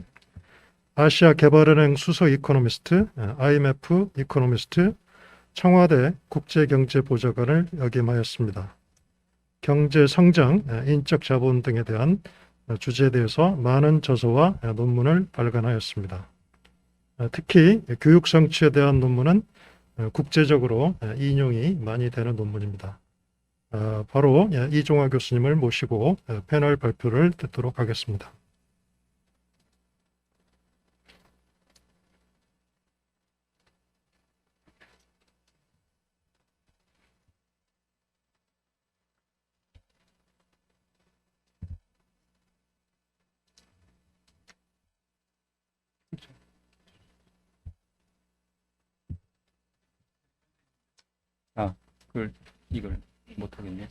아시아 개발은행 수석 이코노미스트, IMF 이코노미스트, 청와대 국제경제보좌관을 역임하였습니다. 경제 성장, 인적 자본 등에 대한 주제에 대해서 많은 저서와 논문을 발간하였습니다. 특히 교육 성취에 대한 논문은 국제적으로 인용이 많이 되는 논문입니다. 바로 이종화 교수님을 모시고 패널 발표를 듣도록 하겠습니다. 이걸 못하겠네.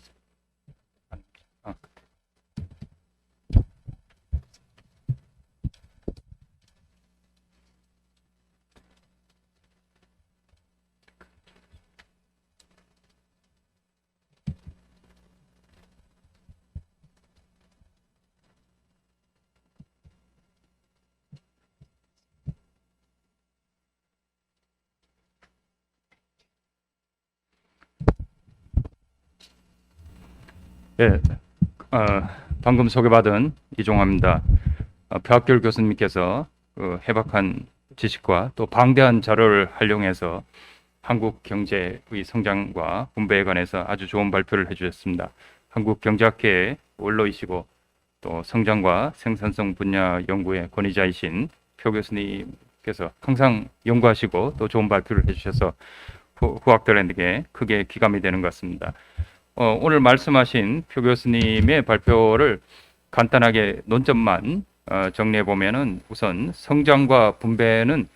예, 방금 소개받은 이종화입니다. 벼학결 교수님께서 해박한 지식과 또 방대한 자료를 활용해서 한국 경제의 성장과 분배에 관해서 아주 좋은 발표를 해주셨습니다. 한국 경제학계의 원로이시고 또 성장과 생산성 분야 연구의 권위자이신 표 교수님께서 항상 연구하시고 또 좋은 발표를 해주셔서 후학들에게 크게 귀감이 되는 것 같습니다. 오늘 말씀하신 표 교수님의 발표를 간단하게 논점만 정리해 보면은 우선 성장과 분배는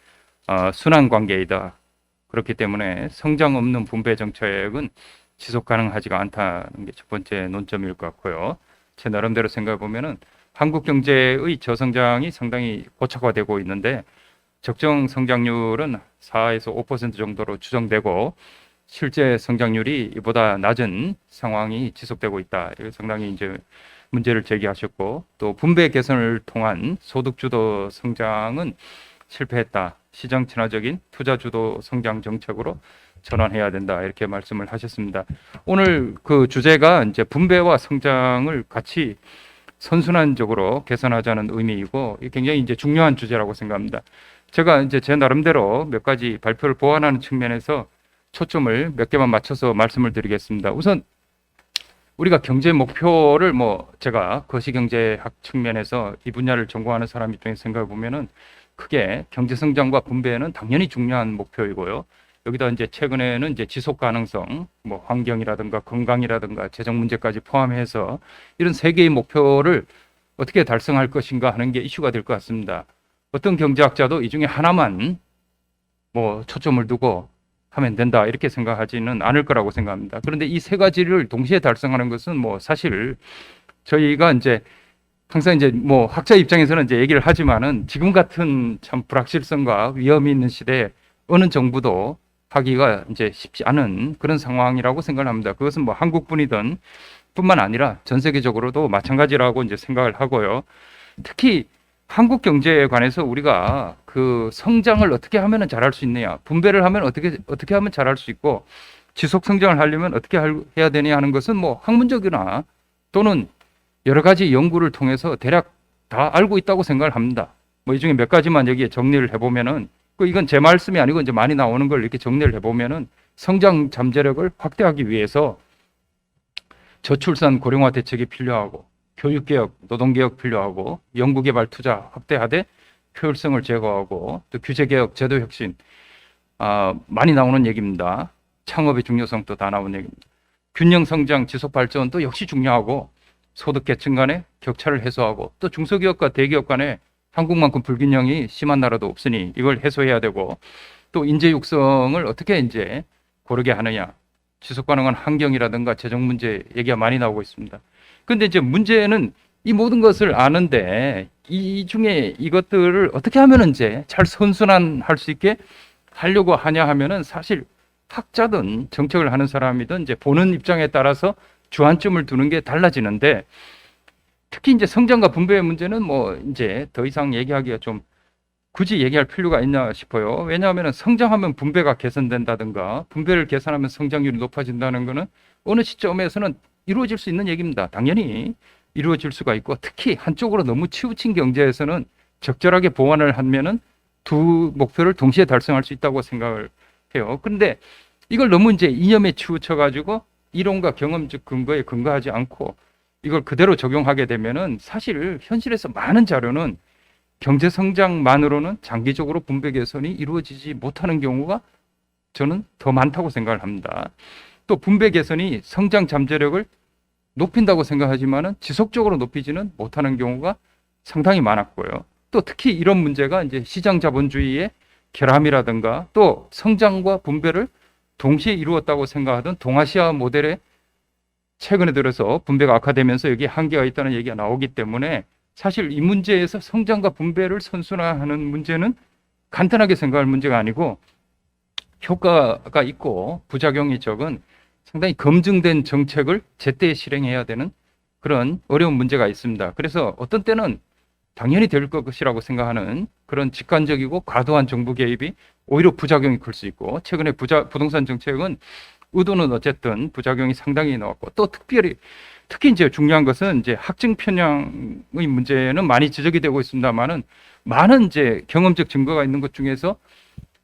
순환 관계이다. 그렇기 때문에 성장 없는 분배 정책은 지속 가능하지가 않다는 게 첫 번째 논점일 것 같고요. 제 나름대로 생각해 보면은 한국 경제의 저성장이 상당히 고착화되고 있는데 적정 성장률은 4에서 5% 정도로 추정되고 실제 성장률이 이보다 낮은 상황이 지속되고 있다. 이거 상당히 이제 문제를 제기하셨고 또 분배 개선을 통한 소득 주도 성장은 실패했다. 시장 친화적인 투자 주도 성장 정책으로 전환해야 된다. 이렇게 말씀을 하셨습니다. 오늘 그 주제가 이제 분배와 성장을 같이 선순환적으로 개선하자는 의미이고 이게 굉장히 이제 중요한 주제라고 생각합니다. 제가 이제 제 나름대로 몇 가지 발표를 보완하는 측면에서 초점을 몇 개만 맞춰서 말씀을 드리겠습니다. 우선 우리가 경제 목표를 제가 거시경제학 측면에서 이 분야를 전공하는 사람 입장에서 생각해 보면은 크게 경제 성장과 분배는 당연히 중요한 목표이고요. 여기다 이제 최근에는 이제 지속 가능성, 환경이라든가 건강이라든가 재정 문제까지 포함해서 이런 세 개의 목표를 어떻게 달성할 것인가 하는 게 이슈가 될 것 같습니다. 어떤 경제학자도 이 중에 하나만 초점을 두고 하면 된다 이렇게 생각하지는 않을 거라고 생각합니다. 그런데 이 세 가지를 동시에 달성하는 것은 사실 저희가 이제 항상 이제 학자 입장에서는 이제 얘기를 하지만은 지금 같은 참 불확실성과 위험이 있는 시대에 어느 정부도 하기가 이제 쉽지 않은 그런 상황이라고 생각을 합니다. 그것은 한국뿐이든 뿐만 아니라 전 세계적으로도 마찬가지라고 이제 생각을 하고요. 특히 한국 경제에 관해서 우리가 그 성장을 어떻게 하면 잘할 수 있느냐, 분배를 하면 어떻게 하면 잘할 수 있고 지속 성장을 하려면 어떻게 해야 되냐 하는 것은 학문적이나 또는 여러 가지 연구를 통해서 대략 다 알고 있다고 생각을 합니다. 이 중에 몇 가지만 여기에 정리를 해보면은 이건 제 말씀이 아니고 이제 많이 나오는 걸 이렇게 정리를 해보면은 성장 잠재력을 확대하기 위해서 저출산 고령화 대책이 필요하고 교육개혁, 노동개혁 필요하고 연구개발 투자 확대하되 효율성을 제고하고 또 규제개혁, 제도혁신 많이 나오는 얘기입니다. 창업의 중요성도 다 나오는 얘기입니다. 균형성장, 지속발전도 역시 중요하고 소득계층 간의 격차를 해소하고 또 중소기업과 대기업 간에 한국만큼 불균형이 심한 나라도 없으니 이걸 해소해야 되고 또 인재 육성을 어떻게 이제 고르게 하느냐, 지속 가능한 환경이라든가 재정 문제 얘기가 많이 나오고 있습니다. 근데 이제 문제는 이 모든 것을 아는데 이 중에 이것들을 어떻게 하면 이제 잘 선순환할 수 있게 하려고 하냐 하면은 사실 학자든 정책을 하는 사람이든 이제 보는 입장에 따라서 주안점을 두는 게 달라지는데 특히 이제 성장과 분배의 문제는 이제 더 이상 얘기하기가 좀 굳이 얘기할 필요가 있나 싶어요. 왜냐하면 성장하면 분배가 개선된다든가 분배를 개선하면 성장률이 높아진다는 것은 어느 시점에서는 이루어질 수 있는 얘기입니다. 당연히 이루어질 수가 있고 특히 한쪽으로 너무 치우친 경제에서는 적절하게 보완을 하면은 두 목표를 동시에 달성할 수 있다고 생각을 해요. 그런데 이걸 너무 이제 이념에 치우쳐 가지고 이론과 경험적 근거에 근거하지 않고 이걸 그대로 적용하게 되면은 사실 현실에서 많은 자료는 경제 성장만으로는 장기적으로 분배 개선이 이루어지지 못하는 경우가 저는 더 많다고 생각을 합니다. 또 분배 개선이 성장 잠재력을 높인다고 생각하지만은 지속적으로 높이지는 못하는 경우가 상당히 많았고요. 또 특히 이런 문제가 이제 시장 자본주의의 결함이라든가 또 성장과 분배를 동시에 이루었다고 생각하던 동아시아 모델의 최근에 들어서 분배가 악화되면서 여기에 한계가 있다는 얘기가 나오기 때문에 사실 이 문제에서 성장과 분배를 선순환하는 문제는 간단하게 생각할 문제가 아니고 효과가 있고 부작용이 적은 상당히 검증된 정책을 제때 실행해야 되는 그런 어려운 문제가 있습니다. 그래서 어떤 때는 당연히 될 것이라고 생각하는 그런 직관적이고 과도한 정부 개입이 오히려 부작용이 클 수 있고 최근에 부동산 정책은 의도는 어쨌든 부작용이 상당히 나왔고 또 특히 이제 중요한 것은 이제 학증 편향의 문제는 많이 지적이 되고 있습니다만은 많은 이제 경험적 증거가 있는 것 중에서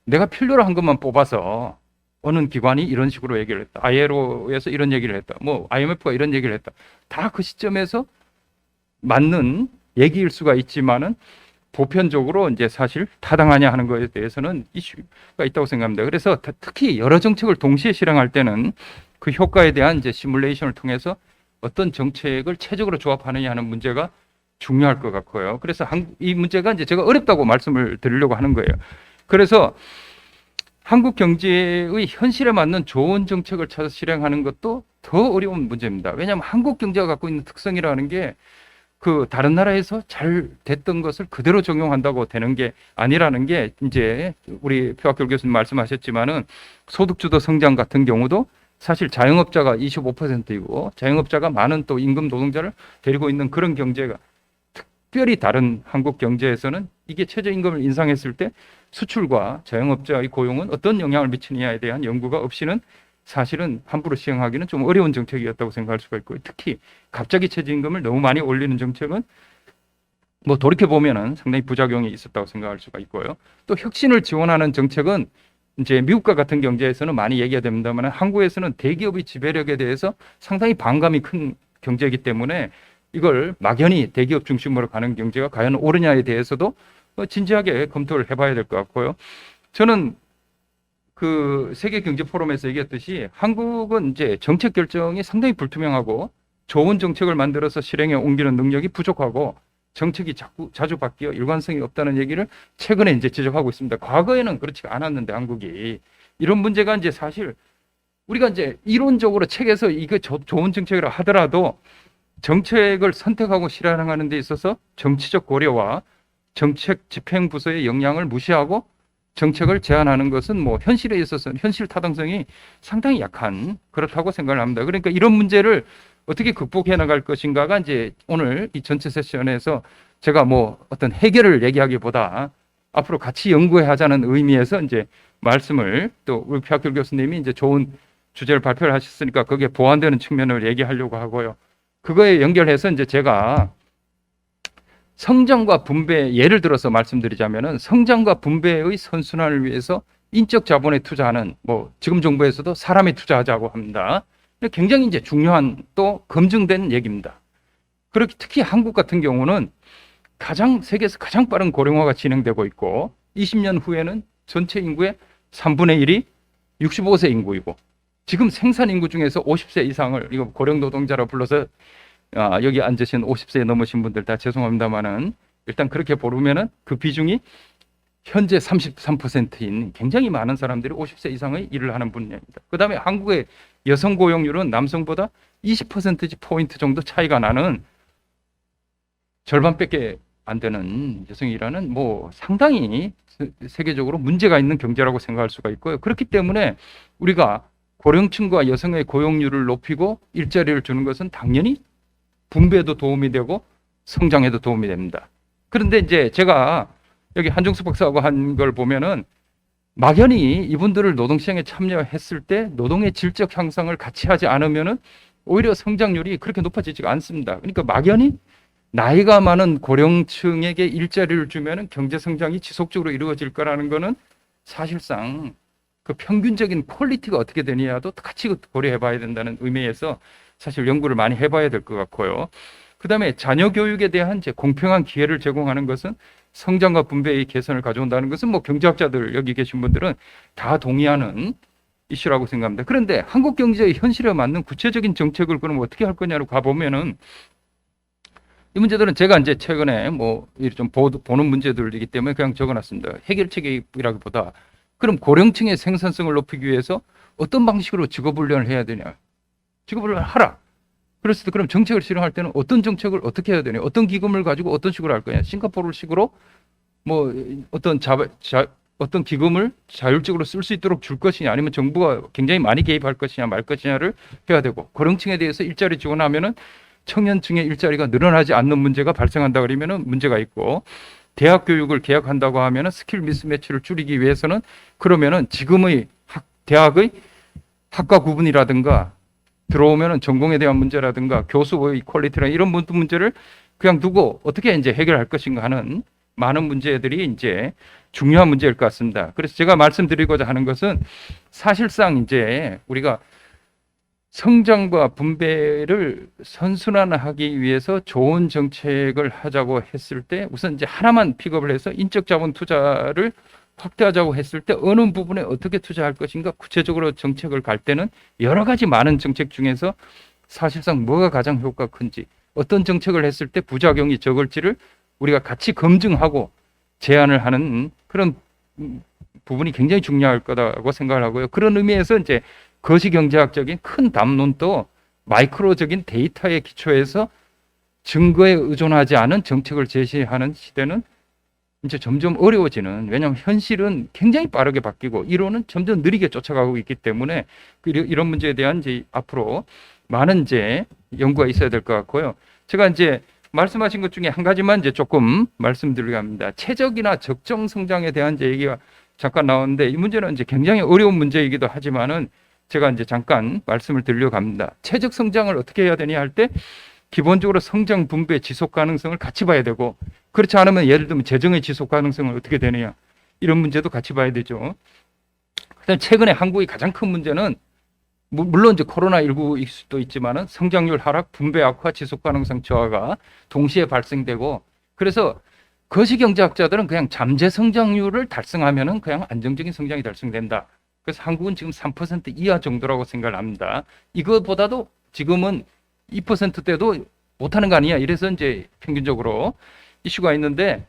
내가 필요로 한 것만 뽑아서 어느 기관이 이런 식으로 얘기를 했다. ILO에서 이런 얘기를 했다. IMF가 이런 얘기를 했다. 다 그 시점에서 맞는 얘기일 수가 있지만은 보편적으로 이제 사실 타당하냐 하는 것에 대해서는 이슈가 있다고 생각합니다. 그래서 특히 여러 정책을 동시에 실행할 때는 그 효과에 대한 이제 시뮬레이션을 통해서 어떤 정책을 체적으로 조합하느냐 하는 문제가 중요할 것 같고요. 그래서 이 문제가 이제 제가 어렵다고 말씀을 드리려고 하는 거예요. 그래서 한국 경제의 현실에 맞는 좋은 정책을 찾아 실행하는 것도 더 어려운 문제입니다. 왜냐하면 한국 경제가 갖고 있는 특성이라는 게 그 다른 나라에서 잘 됐던 것을 그대로 적용한다고 되는 게 아니라는 게 이제 우리 표학교 교수님 말씀하셨지만은 소득주도 성장 같은 경우도 사실 자영업자가 25%이고 자영업자가 많은 또 임금 노동자를 데리고 있는 그런 경제가 특별히 다른 한국 경제에서는 이게 최저임금을 인상했을 때 수출과 자영업자의 고용은 어떤 영향을 미치느냐에 대한 연구가 없이는 사실은 함부로 시행하기는 좀 어려운 정책이었다고 생각할 수가 있고요. 특히 갑자기 최저임금을 너무 많이 올리는 정책은 뭐 돌이켜 보면은 상당히 부작용이 있었다고 생각할 수가 있고요. 또 혁신을 지원하는 정책은 이제 미국과 같은 경제에서는 많이 얘기가 됩니다만 한국에서는 대기업의 지배력에 대해서 상당히 반감이 큰 경제이기 때문에 이걸 막연히 대기업 중심으로 가는 경제가 과연 옳으냐에 대해서도 진지하게 검토를 해봐야 될 것 같고요. 저는 그 세계 경제 포럼에서 얘기했듯이 한국은 이제 정책 결정이 상당히 불투명하고 좋은 정책을 만들어서 실행에 옮기는 능력이 부족하고 정책이 자주 바뀌어 일관성이 없다는 얘기를 최근에 이제 지적하고 있습니다. 과거에는 그렇지 않았는데 한국이 이런 문제가 이제 사실 우리가 이제 이론적으로 책에서 이게 좋은 정책이라 하더라도 정책을 선택하고 실행하는 데 있어서 정치적 고려와 정책 집행 부서의 영향을 무시하고 정책을 제안하는 것은 뭐 현실에 있어서는 현실 타당성이 상당히 약한 그렇다고 생각을 합니다. 그러니까 이런 문제를 어떻게 극복해 나갈 것인가가 이제 오늘 이 전체 세션에서 제가 뭐 어떤 해결을 얘기하기보다 앞으로 같이 연구해 하자는 의미에서 이제 말씀을 또 우리 표학교 교수님이 이제 좋은 주제를 발표를 하셨으니까 거기에 보완되는 측면을 얘기하려고 하고요. 그거에 연결해서 이제 제가 성장과 분배 예를 들어서 말씀드리자면은 성장과 분배의 선순환을 위해서 인적 자본에 투자하는 뭐 지금 정부에서도 사람에 투자하자고 합니다. 굉장히 이제 중요한 또 검증된 얘기입니다. 그렇게 특히 한국 같은 경우는 세계에서 가장 빠른 고령화가 진행되고 있고 20년 후에는 전체 인구의 3분의 1이 65세 인구이고 지금 생산 인구 중에서 50세 이상을 이거 고령 노동자라 불러서 여기 앉으신 50세 넘으신 분들 다 죄송합니다만은 일단 그렇게 보면은 그 비중이 현재 33%인 굉장히 많은 사람들이 50세 이상의 일을 하는 분야입니다. 그 다음에 한국의 여성 고용률은 남성보다 20%포인트 정도 차이가 나는 절반밖에 안 되는 여성이라는 뭐 상당히 세계적으로 문제가 있는 경제라고 생각할 수가 있고요. 그렇기 때문에 우리가 고령층과 여성의 고용률을 높이고 일자리를 주는 것은 당연히 분배에도 도움이 되고 성장에도 도움이 됩니다. 그런데 이제 제가 여기 한종숙 박사하고 한 걸 보면은 막연히 이분들을 노동시장에 참여했을 때 노동의 질적 향상을 같이 하지 않으면은 오히려 성장률이 그렇게 높아지지가 않습니다. 그러니까 막연히 나이가 많은 고령층에게 일자리를 주면은 경제 성장이 지속적으로 이루어질 거라는 거는 사실상 그 평균적인 퀄리티가 어떻게 되느냐도 같이 고려해 봐야 된다는 의미에서 사실 연구를 많이 해봐야 될 것 같고요. 그 다음에 자녀 교육에 대한 이제 공평한 기회를 제공하는 것은 성장과 분배의 개선을 가져온다는 것은 뭐 경제학자들 여기 계신 분들은 다 동의하는 이슈라고 생각합니다. 그런데 한국 경제의 현실에 맞는 구체적인 정책을 그럼 어떻게 할 거냐로 가보면은 이 문제들은 제가 이제 최근에 뭐 좀 보는 문제들이기 때문에 그냥 적어놨습니다. 해결책이라기보다 그럼 고령층의 생산성을 높이기 위해서 어떤 방식으로 직업훈련을 해야 되냐? 직업훈련을 하라. 그랬을 때 그럼 정책을 실행할 때는 어떤 정책을 어떻게 해야 되냐? 어떤 기금을 가지고 어떤 식으로 할 거냐? 싱가포르 식으로 뭐 어떤 기금을 자율적으로 쓸 수 있도록 줄 것이냐, 아니면 정부가 굉장히 많이 개입할 것이냐 말 것이냐를 해야 되고, 고령층에 대해서 일자리 지원하면은 청년층의 일자리가 늘어나지 않는 문제가 발생한다 그러면은 문제가 있고, 대학 교육을 개혁한다고 하면은 스킬 미스매치를 줄이기 위해서는 그러면은 지금의 대학의 학과 구분이라든가 들어오면은 전공에 대한 문제라든가 교수의 퀄리티나 이런 문제를 그냥 두고 어떻게 이제 해결할 것인가 하는 많은 문제들이 이제 중요한 문제일 것 같습니다. 그래서 제가 말씀드리고자 하는 것은 사실상 이제 우리가 성장과 분배를 선순환하기 위해서 좋은 정책을 하자고 했을 때 우선 이제 하나만 픽업을 해서 인적 자본 투자를 확대하자고 했을 때 어느 부분에 어떻게 투자할 것인가, 구체적으로 정책을 갈 때는 여러 가지 많은 정책 중에서 사실상 뭐가 가장 효과가 큰지, 어떤 정책을 했을 때 부작용이 적을지를 우리가 같이 검증하고 제안을 하는 그런 부분이 굉장히 중요할 거라고 생각을 하고요. 그런 의미에서 이제 거시경제학적인 큰 담론도 마이크로적인 데이터에 기초해서 증거에 의존하지 않은 정책을 제시하는 시대는 이제 점점 어려워지는, 왜냐하면 현실은 굉장히 빠르게 바뀌고 이론은 점점 느리게 쫓아가고 있기 때문에 이런 문제에 대한 이제 앞으로 많은 이제 연구가 있어야 될 것 같고요. 제가 이제 말씀하신 것 중에 한 가지만 이제 조금 말씀드리려 합니다. 최적이나 적정 성장에 대한 이제 얘기가 잠깐 나왔는데, 이 문제는 이제 굉장히 어려운 문제이기도 하지만은 제가 이제 잠깐 말씀을 드리려고 합니다. 최적 성장을 어떻게 해야 되냐 할 때 기본적으로 성장 분배의 지속 가능성을 같이 봐야 되고, 그렇지 않으면 예를 들면 재정의 지속 가능성은 어떻게 되느냐, 이런 문제도 같이 봐야 되죠. 그다음 최근에 한국의 가장 큰 문제는 물론 이제 코로나19일 수도 있지만은 성장률 하락, 분배 악화, 지속 가능성 저하가 동시에 발생되고, 그래서 거시경제학자들은 그냥 잠재 성장률을 달성하면은 그냥 안정적인 성장이 달성된다. 그래서 한국은 지금 3% 이하 정도라고 생각을 합니다. 이것보다도 지금은 2%대도 못하는 거 아니냐, 이래서 이제 평균적으로 이슈가 있는데,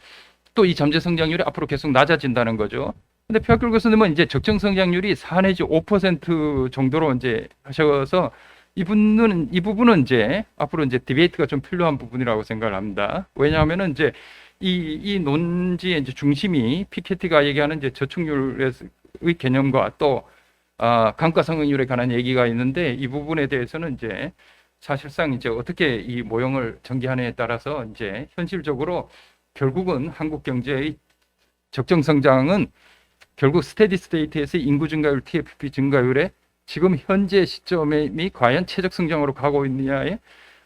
또 이 잠재 성장률이 앞으로 계속 낮아진다는 거죠. 근데 표학교 교수님은 이제 적정 성장률이 4 내지 5% 정도로 이제 하셔서 이 부분은 이제 앞으로 이제 디베이트가 좀 필요한 부분이라고 생각을 합니다. 왜냐하면은 이제 이 논지의 이제 중심이 피케티가 얘기하는 이제 저축률의 개념과 또 감가상각률에 관한 얘기가 있는데, 이 부분에 대해서는 이제 사실상 이제 어떻게 이 모형을 전개하느냐에 따라서 이제 현실적으로 결국은 한국 경제의 적정 성장은 결국 스테디 스테이트에서 인구 증가율, TFP 증가율에 지금 현재 시점이 과연 최적 성장으로 가고 있느냐에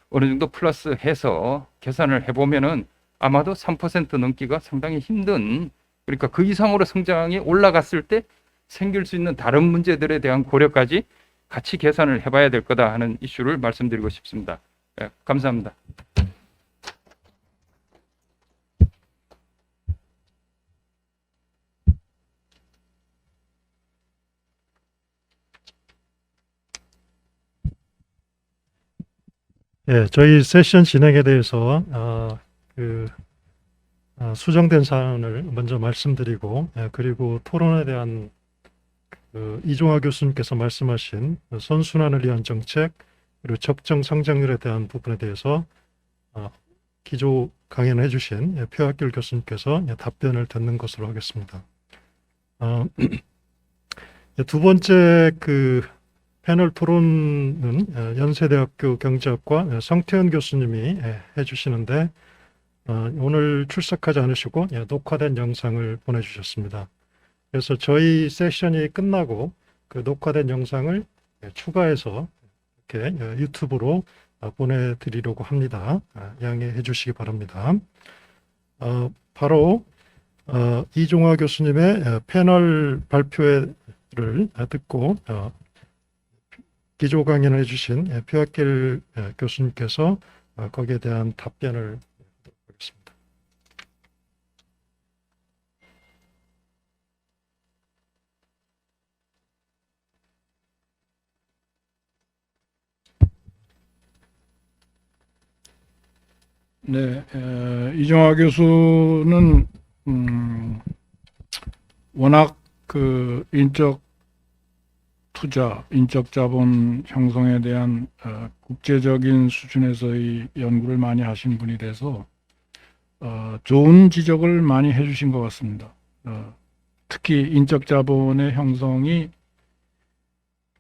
어느 정도 플러스해서 계산을 해보면은 아마도 3% 넘기가 상당히 힘든, 그러니까 그 이상으로 성장이 올라갔을 때 생길 수 있는 다른 문제들에 대한 고려까지 같이 계산을 해봐야 될 거다 하는 이슈를 말씀드리고 싶습니다. 네, 감사합니다. 예, 저희 세션 진행에 대해서 수정된 사안을 먼저 말씀드리고, 그리고 토론에 대한 이종화 교수님께서 말씀하신 선순환을 위한 정책, 그리고 적정 성장률에 대한 부분에 대해서 기조 강연을 해주신 표학길 교수님께서 답변을 듣는 것으로 하겠습니다. 두 번째 패널 토론은 연세대학교 경제학과 성태현 교수님이 해주시는데, 오늘 출석하지 않으시고 녹화된 영상을 보내주셨습니다. 그래서 저희 세션이 끝나고 그 녹화된 영상을 추가해서 이렇게 유튜브로 보내드리려고 합니다. 양해해 주시기 바랍니다. 바로 이종화 교수님의 패널 발표를 듣고 기조 강연을 해주신 표학길 교수님께서 거기에 대한 답변을 하겠습니다. 네, 이종화 교수는 워낙 그 인적 투자, 인적 자본 형성에 대한 국제적인 수준에서의 연구를 많이 하신 분이 돼서 좋은 지적을 많이 해주신 것 같습니다. 특히 인적 자본의 형성이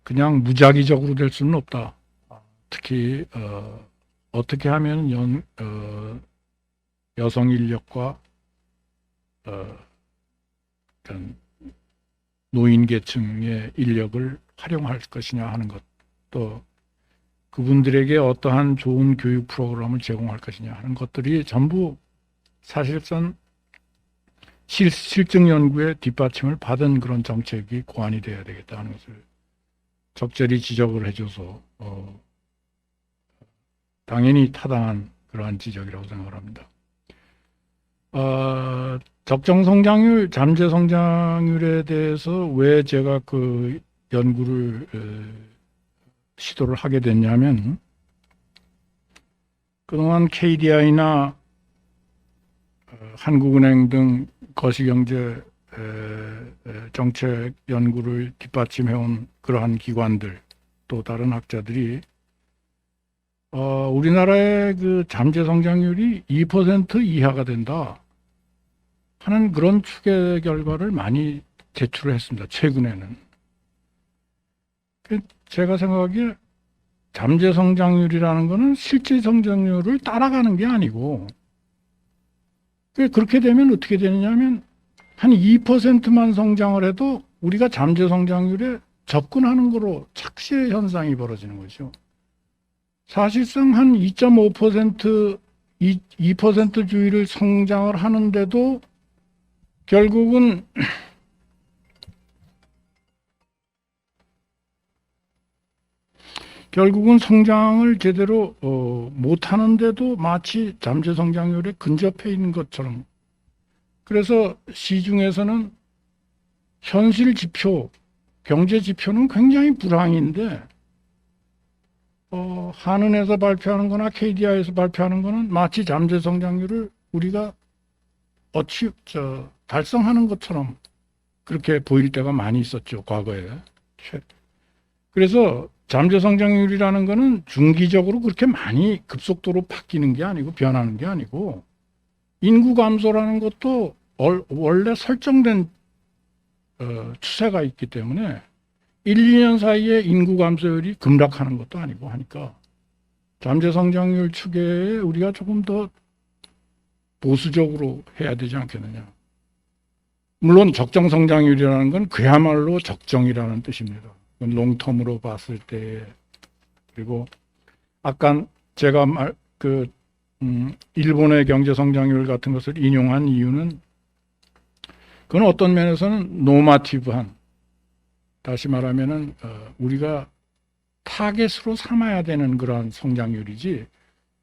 그냥 무작위적으로 될 수는 없다. 특히 어떻게 하면 여성 인력과 노인 계층의 인력을 활용할 것이냐 하는 것, 또 그분들에게 어떠한 좋은 교육 프로그램을 제공할 것이냐 하는 것들이 전부 사실상 실증 연구의 뒷받침을 받은 그런 정책이 고안이 되어야 되겠다 하는 것을 적절히 지적을 해줘서 당연히 타당한 그러한 지적이라고 생각을 합니다. 적정 성장률, 잠재 성장률에 대해서 왜 제가 그 연구를 시도를 하게 됐냐면, 그동안 KDI나 한국은행 등 거시경제 정책 연구를 뒷받침해온 그러한 기관들 또 다른 학자들이 우리나라의 그 잠재 성장률이 2% 이하가 된다 하는 그런 추계 결과를 많이 제출을 했습니다. 최근에는. 제가 생각하기에 잠재 성장률이라는 것은 실제 성장률을 따라가는 게 아니고 그렇게 되면 어떻게 되느냐면 한 2%만 성장을 해도 우리가 잠재 성장률에 접근하는 거로 착시의 현상이 벌어지는 거죠. 사실상 한 2.5% 2% 주의를 성장을 하는데도 결국은 성장을 제대로 못 하는데도 마치 잠재 성장률에 근접해 있는 것처럼. 그래서 시중에서는 현실 지표, 경제 지표는 굉장히 불황인데 한은에서 발표하는 거나 KDI에서 발표하는 거는 마치 잠재 성장률을 우리가 달성하는 것처럼 그렇게 보일 때가 많이 있었죠, 과거에. 그래서 잠재 성장률이라는 거는 중기적으로 그렇게 많이 급속도로 바뀌는 게 아니고 변하는 게 아니고 인구 감소라는 것도 원래 설정된 추세가 있기 때문에 1, 2년 사이에 인구 감소율이 급락하는 것도 아니고 하니까 잠재 성장률 추계에 우리가 조금 더 보수적으로 해야 되지 않겠느냐. 물론 적정 성장률이라는 건 그야말로 적정이라는 뜻입니다. 롱텀으로 봤을 때. 그리고 아까 제가 일본의 경제 성장률 같은 것을 인용한 이유는 그건 어떤 면에서는 노마티브한, 다시 말하면은 우리가 타겟으로 삼아야 되는 그러한 성장률이지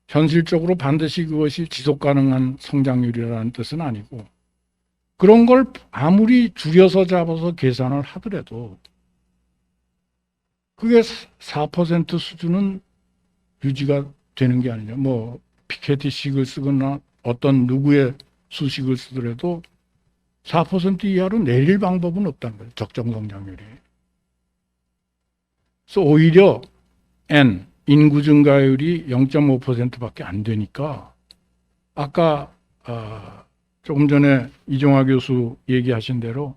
현실적으로 반드시 그것이 지속 가능한 성장률이라는 뜻은 아니고 그런 걸 아무리 줄여서 잡아서 계산을 하더라도 그게 4% 수준은 유지가 되는 게 아니냐. 뭐 피케티식을 쓰거나 어떤 누구의 수식을 쓰더라도 4% 이하로 내릴 방법은 없다는 거예요. 적정 성장률이. 그래서 오히려 인구 증가율이 0.5%밖에 안 되니까 아까 조금 전에 이종화 교수 얘기하신 대로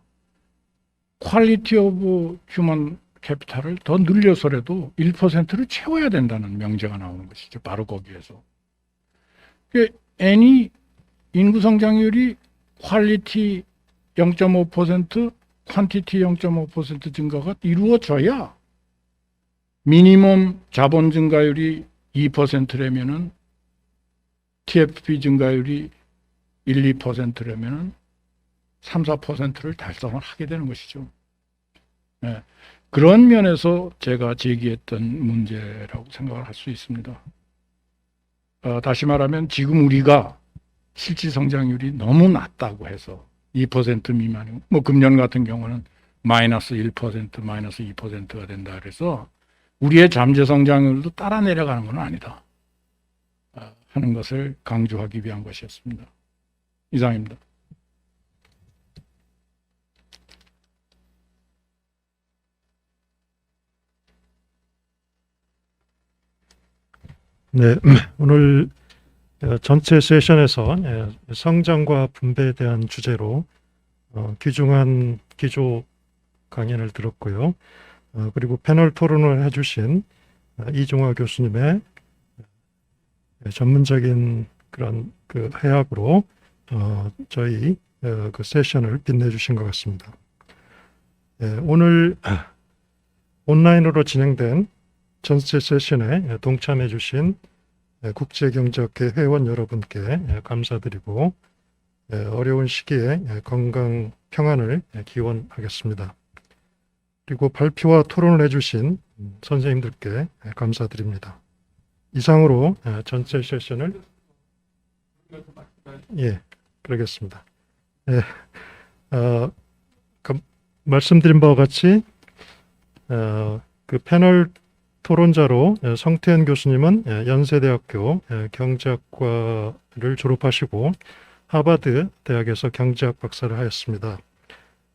퀄리티 오브 휴먼 캐피탈을 더 늘려서라도 1%를 채워야 된다는 명제가 나오는 것이죠. 바로 거기에서. N이 인구 성장률이 퀄리티 0.5%, 퀀티티 0.5% 증가가 이루어져야 미니멈 자본 증가율이 2%라면은 TFP 증가율이 1, 2%라면은 3, 4%를 달성을 하게 되는 것이죠. 네. 그런 면에서 제가 제기했던 문제라고 생각을 할 수 있습니다. 다시 말하면 지금 우리가 실질 성장률이 너무 낮다고 해서 2% 미만이고, 뭐 금년 같은 경우는 마이너스 1%, 마이너스 2%가 된다 그래서 우리의 잠재 성장률도 따라 내려가는 건 아니다 하는 것을 강조하기 위한 것이었습니다. 이상입니다. 네, 오늘 전체 세션에서 성장과 분배에 대한 주제로 귀중한 기조 강연을 들었고요. 그리고 패널 토론을 해주신 이종화 교수님의 전문적인 그런 그 해학으로 저희 그 세션을 빛내주신 것 같습니다. 오늘 온라인으로 진행된 전체 세션에 동참해 주신 국제경제학회 회원 여러분께 감사드리고 어려운 시기에 건강 평안을 기원하겠습니다. 그리고 발표와 토론을 해주신 선생님들께 감사드립니다. 이상으로 전체 세션을 그러겠습니다. 말씀드린 바와 같이 그 패널 토론자로 성태현 교수님은 연세대학교 경제학과를 졸업하시고 하버드 대학에서 경제학 박사를 하였습니다.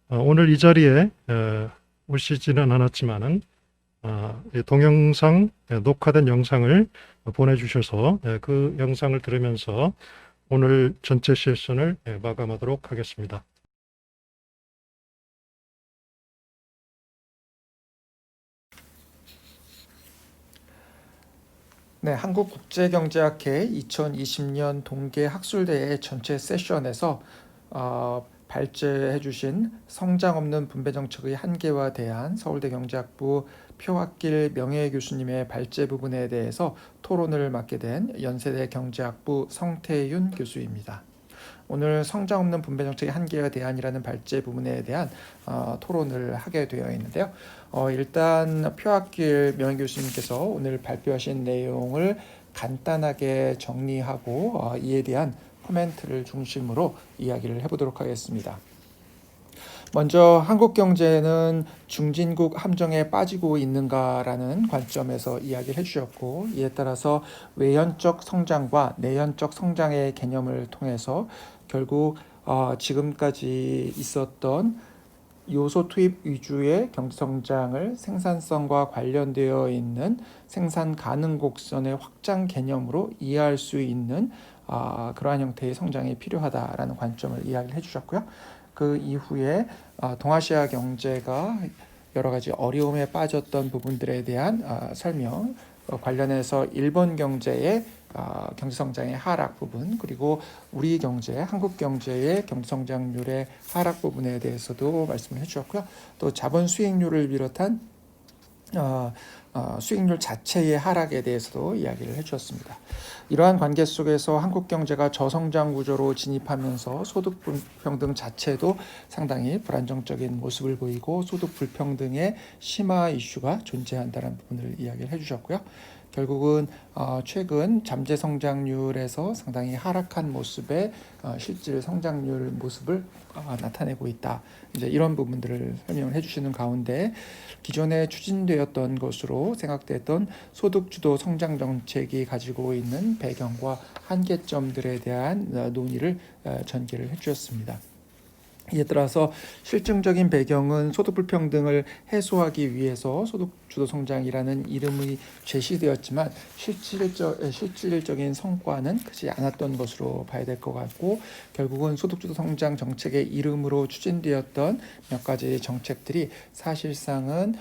오늘 이 자리에 오시지는 않았지만은 이 동영상 녹화된 영상을 보내주셔서 그 영상을 들으면서 오늘 전체 세션을 마감하도록 하겠습니다. 네, 한국국제경제학회 2020년 동계 학술대회 전체 세션에서 발제해 주신 성장 없는 분배 정책의 한계와 대한 서울대 경제학부 표학길 명예 교수님의 발제 부분에 대해서 토론을 맡게 된 연세대 경제학부 성태윤 교수입니다. 오늘 성장 없는 분배 정책의 한계와 대안이라는 발제 부분에 대한 토론을 하게 되어 있는데요. 일단 표학길 명예 교수님께서 오늘 발표하신 내용을 간단하게 정리하고 이에 대한 코멘트를 중심으로 이야기를 해보도록 하겠습니다. 먼저 한국 경제는 중진국 함정에 빠지고 있는가라는 관점에서 이야기를 해주셨고, 이에 따라서 외연적 성장과 내연적 성장의 개념을 통해서 결국 지금까지 있었던 요소 투입 위주의 경제 성장을 생산성과 관련되어 있는 생산 가능 곡선의 확장 개념으로 이해할 수 있는 그러한 형태의 성장이 필요하다라는 관점을 이야기를 해주셨고요. 그 이후에 동아시아 경제가 여러 가지 어려움에 빠졌던 부분들에 대한 설명, 관련해서 일본 경제의 경제 성장의 하락 부분, 그리고 우리 경제, 한국 경제의 경제 성장률의 하락 부분에 대해서도 말씀을 해주셨고요. 또 자본 수익률을 비롯한 수익률 자체의 하락에 대해서도 이야기를 해주셨습니다. 이러한 관계 속에서 한국 경제가 저성장 구조로 진입하면서 소득 불평등 자체도 상당히 불안정적인 모습을 보이고 소득 불평등의 심화 이슈가 존재한다는 부분을 이야기를 해주셨고요. 결국은 최근 잠재 성장률에서 상당히 하락한 모습의 실질 성장률 모습을 나타내고 있다. 이제 이런 부분들을 설명을 해주시는 가운데 기존에 추진되었던 것으로 생각됐던 소득주도 성장 정책이 가지고 있는 배경과 한계점들에 대한 논의를 전개를 해주셨습니다. 이에 따라서 실증적인 배경은 소득 불평등을 해소하기 위해서 소득주도 성장이라는 이름이 제시되었지만 실질적인 성과는 크지 않았던 것으로 봐야 될 것 같고, 결국은 소득주도 성장 정책의 이름으로 추진되었던 몇 가지 정책들이 사실상은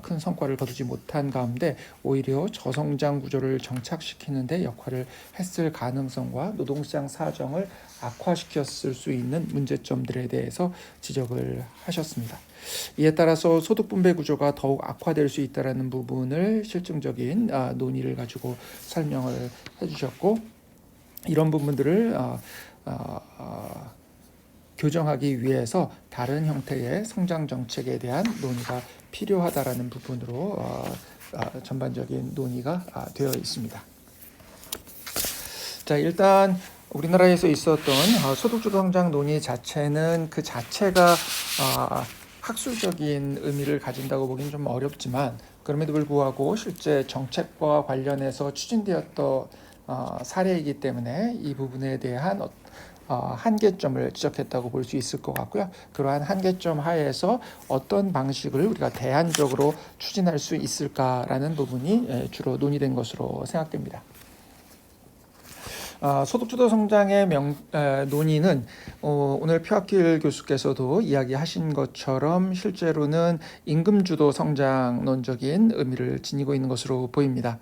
큰 성과를 거두지 못한 가운데 오히려 저성장 구조를 정착시키는 데 역할을 했을 가능성과 노동시장 사정을 악화시켰을 수 있는 문제점들에 대해서 지적을 하셨습니다. 이에 따라서 소득 분배 구조가 더욱 악화될 수 있다는 부분을 실증적인 논의를 가지고 설명을 해주셨고, 이런 부분들을 교정하기 위해서 다른 형태의 성장 정책에 대한 논의가 필요하다라는 부분으로 전반적인 논의가 되어 있습니다. 자, 일단 우리나라에서 있었던 소득주도 성장 논의 자체는 그 자체가 학술적인 의미를 가진다고 보기는 좀 어렵지만, 그럼에도 불구하고 실제 정책과 관련해서 추진되었던 사례이기 때문에 이 부분에 대한 한계점을 지적했다고 볼 수 있을 것 같고요. 그러한 한계점 하에서 어떤 방식을 우리가 대안적으로 추진할 수 있을까라는 부분이 주로 논의된 것으로 생각됩니다. 소득주도 성장의 논의는 오늘 표학길 교수께서도 이야기하신 것처럼 실제로는 임금주도 성장론적인 의미를 지니고 있는 것으로 보입니다.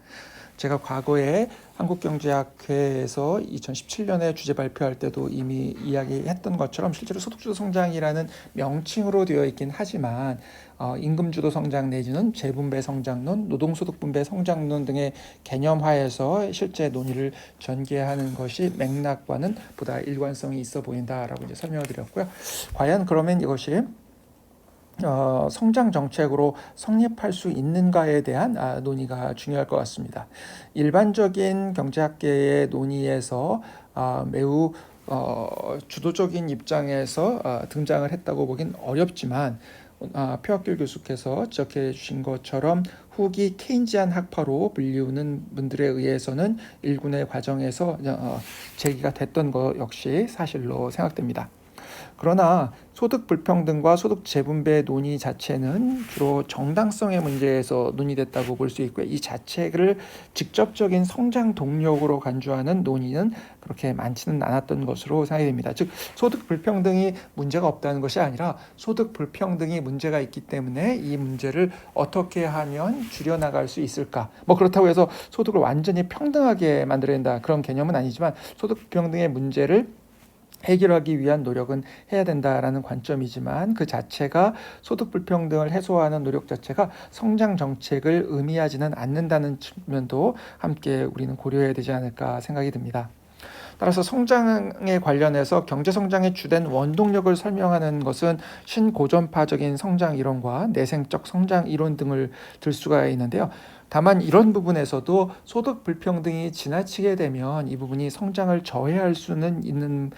제가 과거에 한국경제학회에서 2017년에 주제 발표할 때도 이미 이야기했던 것처럼 실제로 소득주도 성장이라는 명칭으로 되어 있긴 하지만 임금주도 성장 내지는 재분배 성장론, 노동소득 분배 성장론 등의 개념화에서 실제 논의를 전개하는 것이 맥락과는 보다 일관성이 있어 보인다라고 이제 설명을 드렸고요. 과연 그러면 이것이 성장 정책으로 성립할 수 있는가에 대한 논의가 중요할 것 같습니다. 일반적인 경제학계의 논의에서 매우 주도적인 입장에서 등장을 했다고 보긴 어렵지만, 표학길 교수께서 지적해 주신 것처럼 후기 케인지안 학파로 불리우는 분들에 의해서는 일군의 과정에서 제기가 됐던 것 역시 사실로 생각됩니다. 그러나 소득 불평등과 소득 재분배 논의 자체는 주로 정당성의 문제에서 논의됐다고 볼 수 있고요. 이 자체를 직접적인 성장 동력으로 간주하는 논의는 그렇게 많지는 않았던 것으로 생각이 됩니다. 즉 소득 불평등이 문제가 없다는 것이 아니라 소득 불평등이 문제가 있기 때문에 이 문제를 어떻게 하면 줄여나갈 수 있을까? 뭐 그렇다고 해서 소득을 완전히 평등하게 만들어야 된다 그런 개념은 아니지만 소득 불평등의 문제를 해결하기 위한 노력은 해야 된다라는 관점이지만 그 자체가 소득 불평등을 해소하는 노력 자체가 성장 정책을 의미하지는 않는다는 측면도 함께 우리는 고려해야 되지 않을까 생각이 듭니다. 따라서 성장에 관련해서 경제 성장의 주된 원동력을 설명하는 것은 신고전파적인 성장 이론과 내생적 성장 이론 등을 들 수가 있는데요. 다만 이런 부분에서도 소득 불평등이 지나치게 되면 이 부분이 성장을 저해할 수는 있는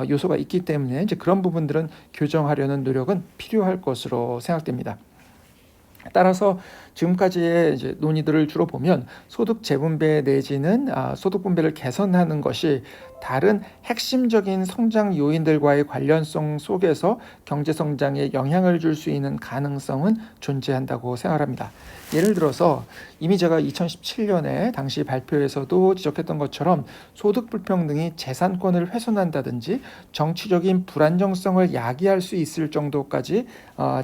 요소가 있기 때문에 이제 그런 부분들은 교정하려는 노력은 필요할 것으로 생각됩니다. 따라서 지금까지의 이제 논의들을 주로 보면 소득 재분배 내지는 소득 분배를 개선하는 것이 다른 핵심적인 성장 요인들과의 관련성 속에서 경제 성장에 영향을 줄 수 있는 가능성은 존재한다고 생각합니다. 예를 들어서 이미 제가 2017년에 당시 발표에서도 지적했던 것처럼 소득 불평등이 재산권을 훼손한다든지 정치적인 불안정성을 야기할 수 있을 정도까지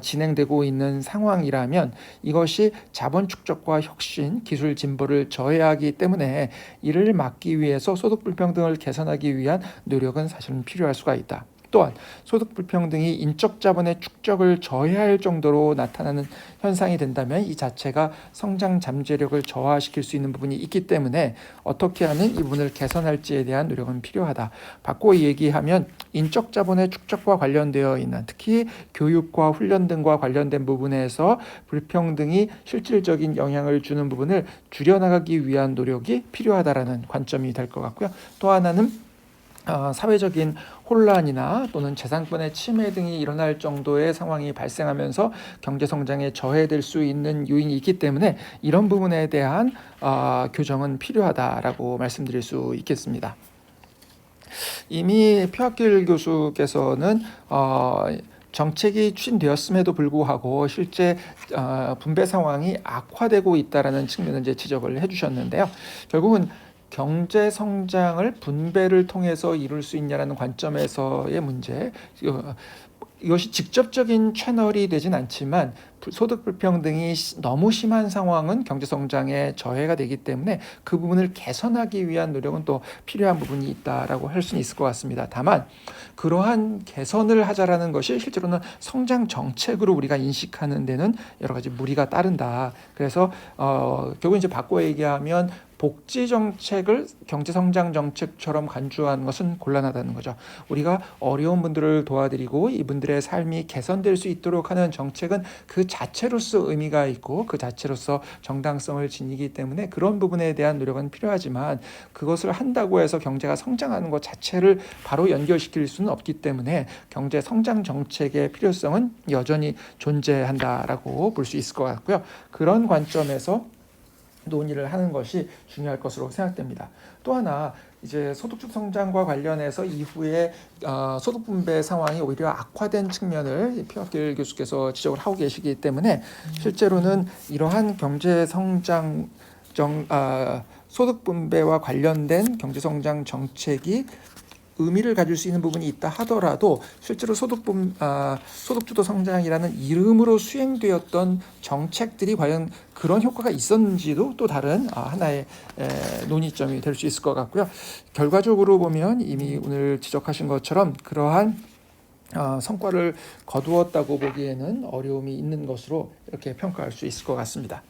진행되고 있는 상황이라면 이것이 자본 축적과 혁신, 기술 진보를 저해하기 때문에 이를 막기 위해서 소득 불평등을 개선하기 위한 노력은 사실은 필요할 수가 있다. 또한 소득 불평등이 인적 자본의 축적을 저해할 정도로 나타나는 현상이 된다면 이 자체가 성장 잠재력을 저하시킬 수 있는 부분이 있기 때문에 어떻게 하면 이 부분을 개선할지에 대한 노력은 필요하다. 바꿔 얘기하면 인적 자본의 축적과 관련되어 있는 특히 교육과 훈련 등과 관련된 부분에서 불평등이 실질적인 영향을 주는 부분을 줄여나가기 위한 노력이 필요하다라는 관점이 될 것 같고요. 또 하나는 사회적인 혼란이나 또는 재산권의 침해 등이 일어날 정도의 상황이 발생하면서 경제 성장에 저해될 수 있는 요인이 있기 때문에 이런 부분에 대한 교정은 필요하다라고 말씀드릴 수 있겠습니다. 이미 표학길 교수께서는 정책이 추진되었음에도 불구하고 실제 분배 상황이 악화되고 있다라는 측면을 이제 지적을 해주셨는데요. 결국은 경제 성장을 분배를 통해서 이룰 수 있냐라는 관점에서의 문제, 이것이 직접적인 채널이 되진 않지만 소득 불평등이 너무 심한 상황은 경제 성장에 저해가 되기 때문에 그 부분을 개선하기 위한 노력은 또 필요한 부분이 있다라고 할 수는 있을 것 같습니다. 다만 그러한 개선을 하자라는 것이 실제로는 성장 정책으로 우리가 인식하는 데는 여러 가지 무리가 따른다. 그래서 결국 이제 바꿔 얘기하면 복지 정책을 경제 성장 정책처럼 간주하는 것은 곤란하다는 거죠. 우리가 어려운 분들을 도와드리고 이분들의 삶이 개선될 수 있도록 하는 정책은 그 자체로서 의미가 있고 그 자체로서 정당성을 지니기 때문에 그런 부분에 대한 노력은 필요하지만 그것을 한다고 해서 경제가 성장하는 것 자체를 바로 연결시킬 수는 없기 때문에 경제 성장 정책의 필요성은 여전히 존재한다라고 볼 수 있을 것 같고요. 그런 관점에서 논의를 하는 것이 중요할 것으로 생각됩니다. 또 하나 이제 소득주 성장과 관련해서 이후에 소득 분배 상황이 오히려 악화된 측면을 표학길 교수께서 지적을 하고 계시기 때문에 실제로는 이러한 경제 성장 소득 분배와 관련된 경제 성장 정책이 의미를 가질 수 있는 부분이 있다 하더라도 실제로 소득주도 성장이라는 이름으로 수행되었던 정책들이 과연 그런 효과가 있었는지도 또 다른 하나의 논의점이 될 수 있을 것 같고요. 결과적으로 보면 이미 오늘 지적하신 것처럼 그러한 성과를 거두었다고 보기에는 어려움이 있는 것으로 이렇게 평가할 수 있을 것 같습니다.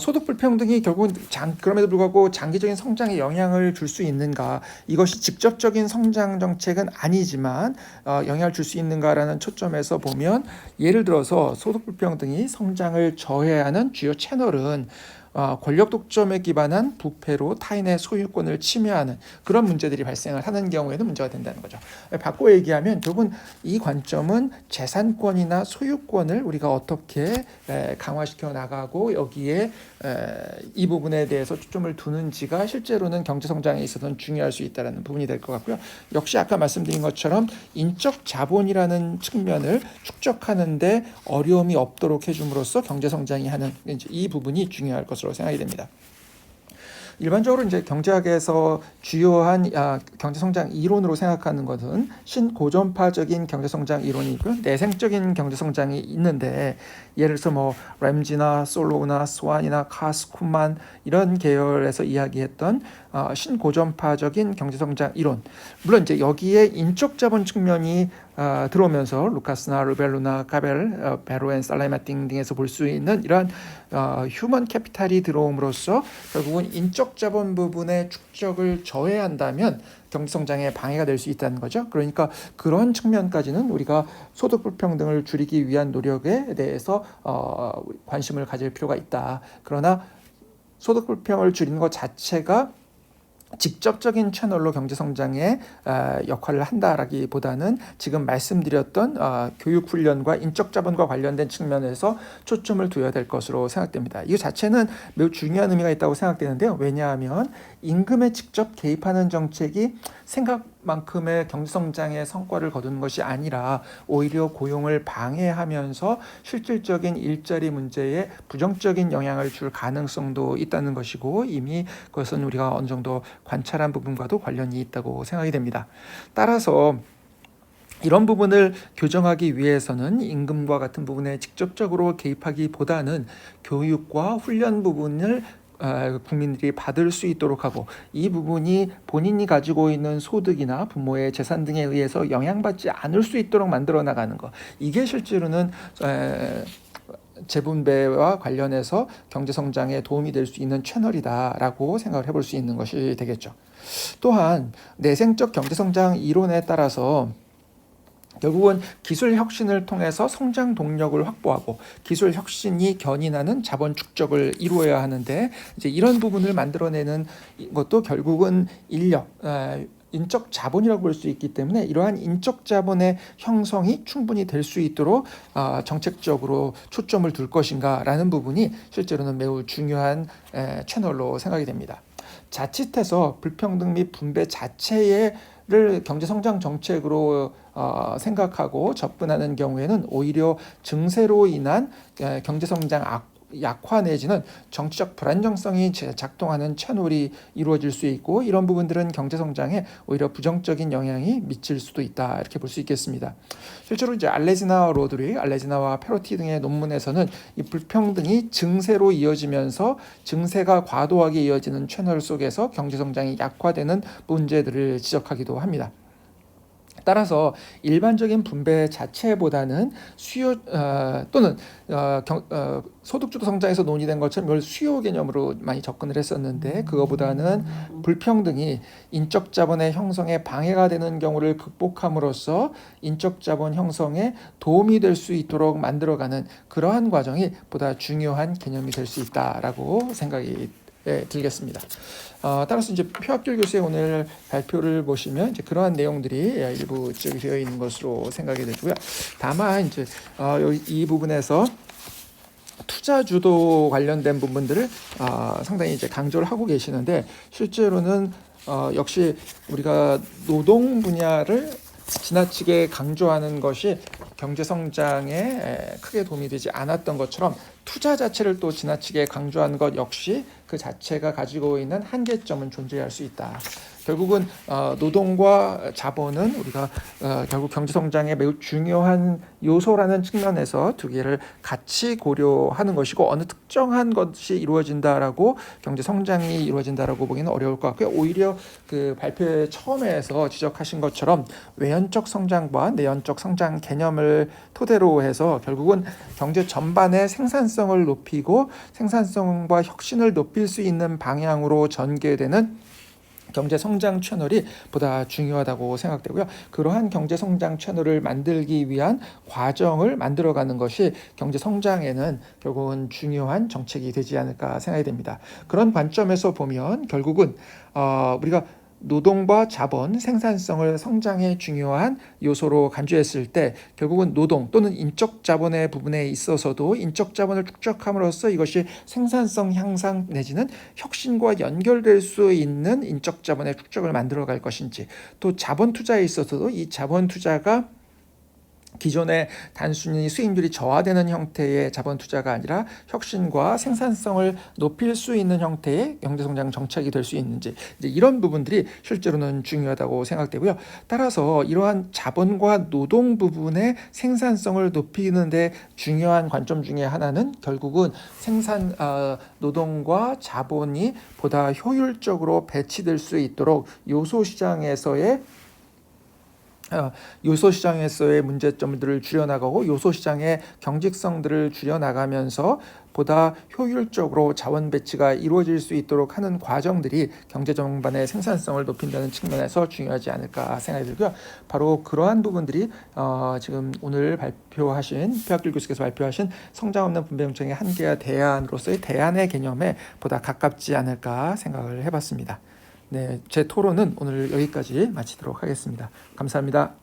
소득 불평등이 결국은 그럼에도 불구하고 장기적인 성장에 영향을 줄 수 있는가, 이것이 직접적인 성장 정책은 아니지만 영향을 줄 수 있는가라는 초점에서 보면 예를 들어서 소득 불평등이 성장을 저해하는 주요 채널은 권력 독점에 기반한 부패로 타인의 소유권을 침해하는 그런 문제들이 발생을 하는 경우에는 문제가 된다는 거죠. 바꿔 얘기하면 결국은 이 관점은 재산권이나 소유권을 우리가 어떻게 강화시켜 나가고 여기에 이 부분에 대해서 초점을 두는지가 실제로는 경제 성장에 있어서는 중요할 수 있다는 부분이 될 것 같고요. 역시 아까 말씀드린 것처럼 인적 자본이라는 측면을 축적하는데 어려움이 없도록 해줌으로써 경제 성장이 하는 이 부분이 중요할 것으로 생각이 됩니다. 일반적으로 이제 경제학에서 주요한 경제 성장 이론으로 생각하는 것은 신고전파적인 경제 성장 이론이 있고요, 내생적인 경제 성장이 있는데 예를 들어서 뭐 램지나 솔로우나 스완이나 카스쿠만 이런 계열에서 이야기했던 신고전파적인 경제 성장 이론, 물론 이제 여기에 인적 자본 측면이 들어오면서 루카스나 르벨루나 가벨, 베로앤 살라마팅 등에서 볼 수 있는 이러한 휴먼 캐피탈이 들어옴으로써 결국은 인적 자본 부분의 축적을 저해한다면 경제 성장에 방해가 될 수 있다는 거죠. 그러니까 그런 측면까지는 우리가 소득 불평등을 줄이기 위한 노력에 대해서 관심을 가질 필요가 있다. 그러나 소득 불평을 줄이는 것 자체가 직접적인 채널로 경제 성장에 역할을 한다라기보다는 지금 말씀드렸던 교육 훈련과 인적 자본과 관련된 측면에서 초점을 두어야 될 것으로 생각됩니다. 이 자체는 매우 중요한 의미가 있다고 생각되는데요. 왜냐하면 임금에 직접 개입하는 정책이 생각만큼의 경제 성장의 성과를 거두는 것이 아니라 오히려 고용을 방해하면서 실질적인 일자리 문제에 부정적인 영향을 줄 가능성도 있다는 것이고, 이미 그것은 우리가 어느 정도 관찰한 부분과도 관련이 있다고 생각이 됩니다. 따라서 이런 부분을 교정하기 위해서는 임금과 같은 부분에 직접적으로 개입하기보다는 교육과 훈련 부분을 국민들이 받을 수 있도록 하고, 이 부분이 본인이 가지고 있는 소득이나 부모의 재산 등에 의해서 영향받지 않을 수 있도록 만들어 나가는 것, 이게 실제로는 재분배와 관련해서 경제 성장에 도움이 될 수 있는 채널이다라고 생각을 해볼 수 있는 것이 되겠죠. 또한 내생적 경제 성장 이론에 따라서 결국은 기술 혁신을 통해서 성장 동력을 확보하고 기술 혁신이 견인하는 자본 축적을 이루어야 하는데, 이제 이런 부분을 만들어내는 것도 결국은 인력, 인적 자본이라고 볼 수 있기 때문에 이러한 인적 자본의 형성이 충분히 될 수 있도록 정책적으로 초점을 둘 것인가라는 부분이 실제로는 매우 중요한 채널로 생각이 됩니다. 자칫해서 불평등 및 분배 자체를 경제성장 정책으로 생각하고 접근하는 경우에는 오히려 증세로 인한 경제성장 약화 내지는 정치적 불안정성이 작동하는 채널이 이루어질 수 있고, 이런 부분들은 경제성장에 오히려 부정적인 영향이 미칠 수도 있다, 이렇게 볼 수 있겠습니다. 실제로 이제 알레지나와 로드릭, 알레지나와 페로티 등의 논문에서는 이 불평등이 증세로 이어지면서 증세가 과도하게 이어지는 채널 속에서 경제성장이 약화되는 문제들을 지적하기도 합니다. 따라서 일반적인 분배 자체보다는 수요 또는 소득주도 성장에서 논의된 것처럼 이걸 수요 개념으로 많이 접근을 했었는데, 그거보다는 불평등이 인적 자본의 형성에 방해가 되는 경우를 극복함으로써 인적 자본 형성에 도움이 될 수 있도록 만들어가는 그러한 과정이 보다 중요한 개념이 될 수 있다라고 생각이 들겠습니다. 따라서 이제 표학길 교수의 오늘 발표를 보시면 이제 그러한 내용들이 일부 되어 있는 것으로 생각이 되고요. 다만 이제 이 부분에서 투자 주도 관련된 부분들을 상당히 이제 강조를 하고 계시는데, 실제로는 역시 우리가 노동 분야를 지나치게 강조하는 것이 경제 성장에 크게 도움이 되지 않았던 것처럼 투자 자체를 또 지나치게 강조하는 것 역시 그 자체가 가지고 있는 한계점은 존재할 수 있다. 결국은 노동과 자본은 우리가 결국 경제 성장의 매우 중요한 요소라는 측면에서 두 개를 같이 고려하는 것이고, 어느 특정한 것이 이루어진다라고 경제 성장이 이루어진다라고 보기는 어려울 것 같고요. 오히려 그 발표의 처음에서 지적하신 것처럼 외연적 성장과 내연적 성장 개념을 토대로 해서 결국은 경제 전반의 생산성을 높이고 생산성과 혁신을 높일 수 있는 방향으로 전개되는 경제 성장 채널이 보다 중요하다고 생각되고요. 그러한 경제 성장 채널을 만들기 위한 과정을 만들어가는 것이 경제 성장에는 결국은 중요한 정책이 되지 않을까 생각이 됩니다. 그런 관점에서 보면 결국은 우리가 노동과 자본, 생산성을 성장의 중요한 요소로 간주했을 때 결국은 노동 또는 인적 자본의 부분에 있어서도 인적 자본을 축적함으로써 이것이 생산성 향상 내지는 혁신과 연결될 수 있는 인적 자본의 축적을 만들어 갈 것인지, 또 자본 투자에 있어서도 이 자본 투자가 기존의 단순히 수익률이 저하되는 형태의 자본 투자가 아니라 혁신과 생산성을 높일 수 있는 형태의 경제성장 정책이 될 수 있는지, 이제 이런 부분들이 실제로는 중요하다고 생각되고요. 따라서 이러한 자본과 노동 부분의 생산성을 높이는 데 중요한 관점 중에 하나는 결국은 노동과 자본이 보다 효율적으로 배치될 수 있도록 요소 시장에서의 문제점들을 줄여나가고 요소 시장의 경직성들을 줄여나가면서 보다 효율적으로 자원 배치가 이루어질 수 있도록 하는 과정들이 경제 전반의 생산성을 높인다는 측면에서 중요하지 않을까 생각이 들고요. 바로 그러한 부분들이 지금 오늘 표학길 교수께서 발표하신 성장 없는 분배 정책의 한계와 대안으로서의 대안의 개념에 보다 가깝지 않을까 생각을 해봤습니다. 네, 제 토론은 오늘 여기까지 마치도록 하겠습니다. 감사합니다.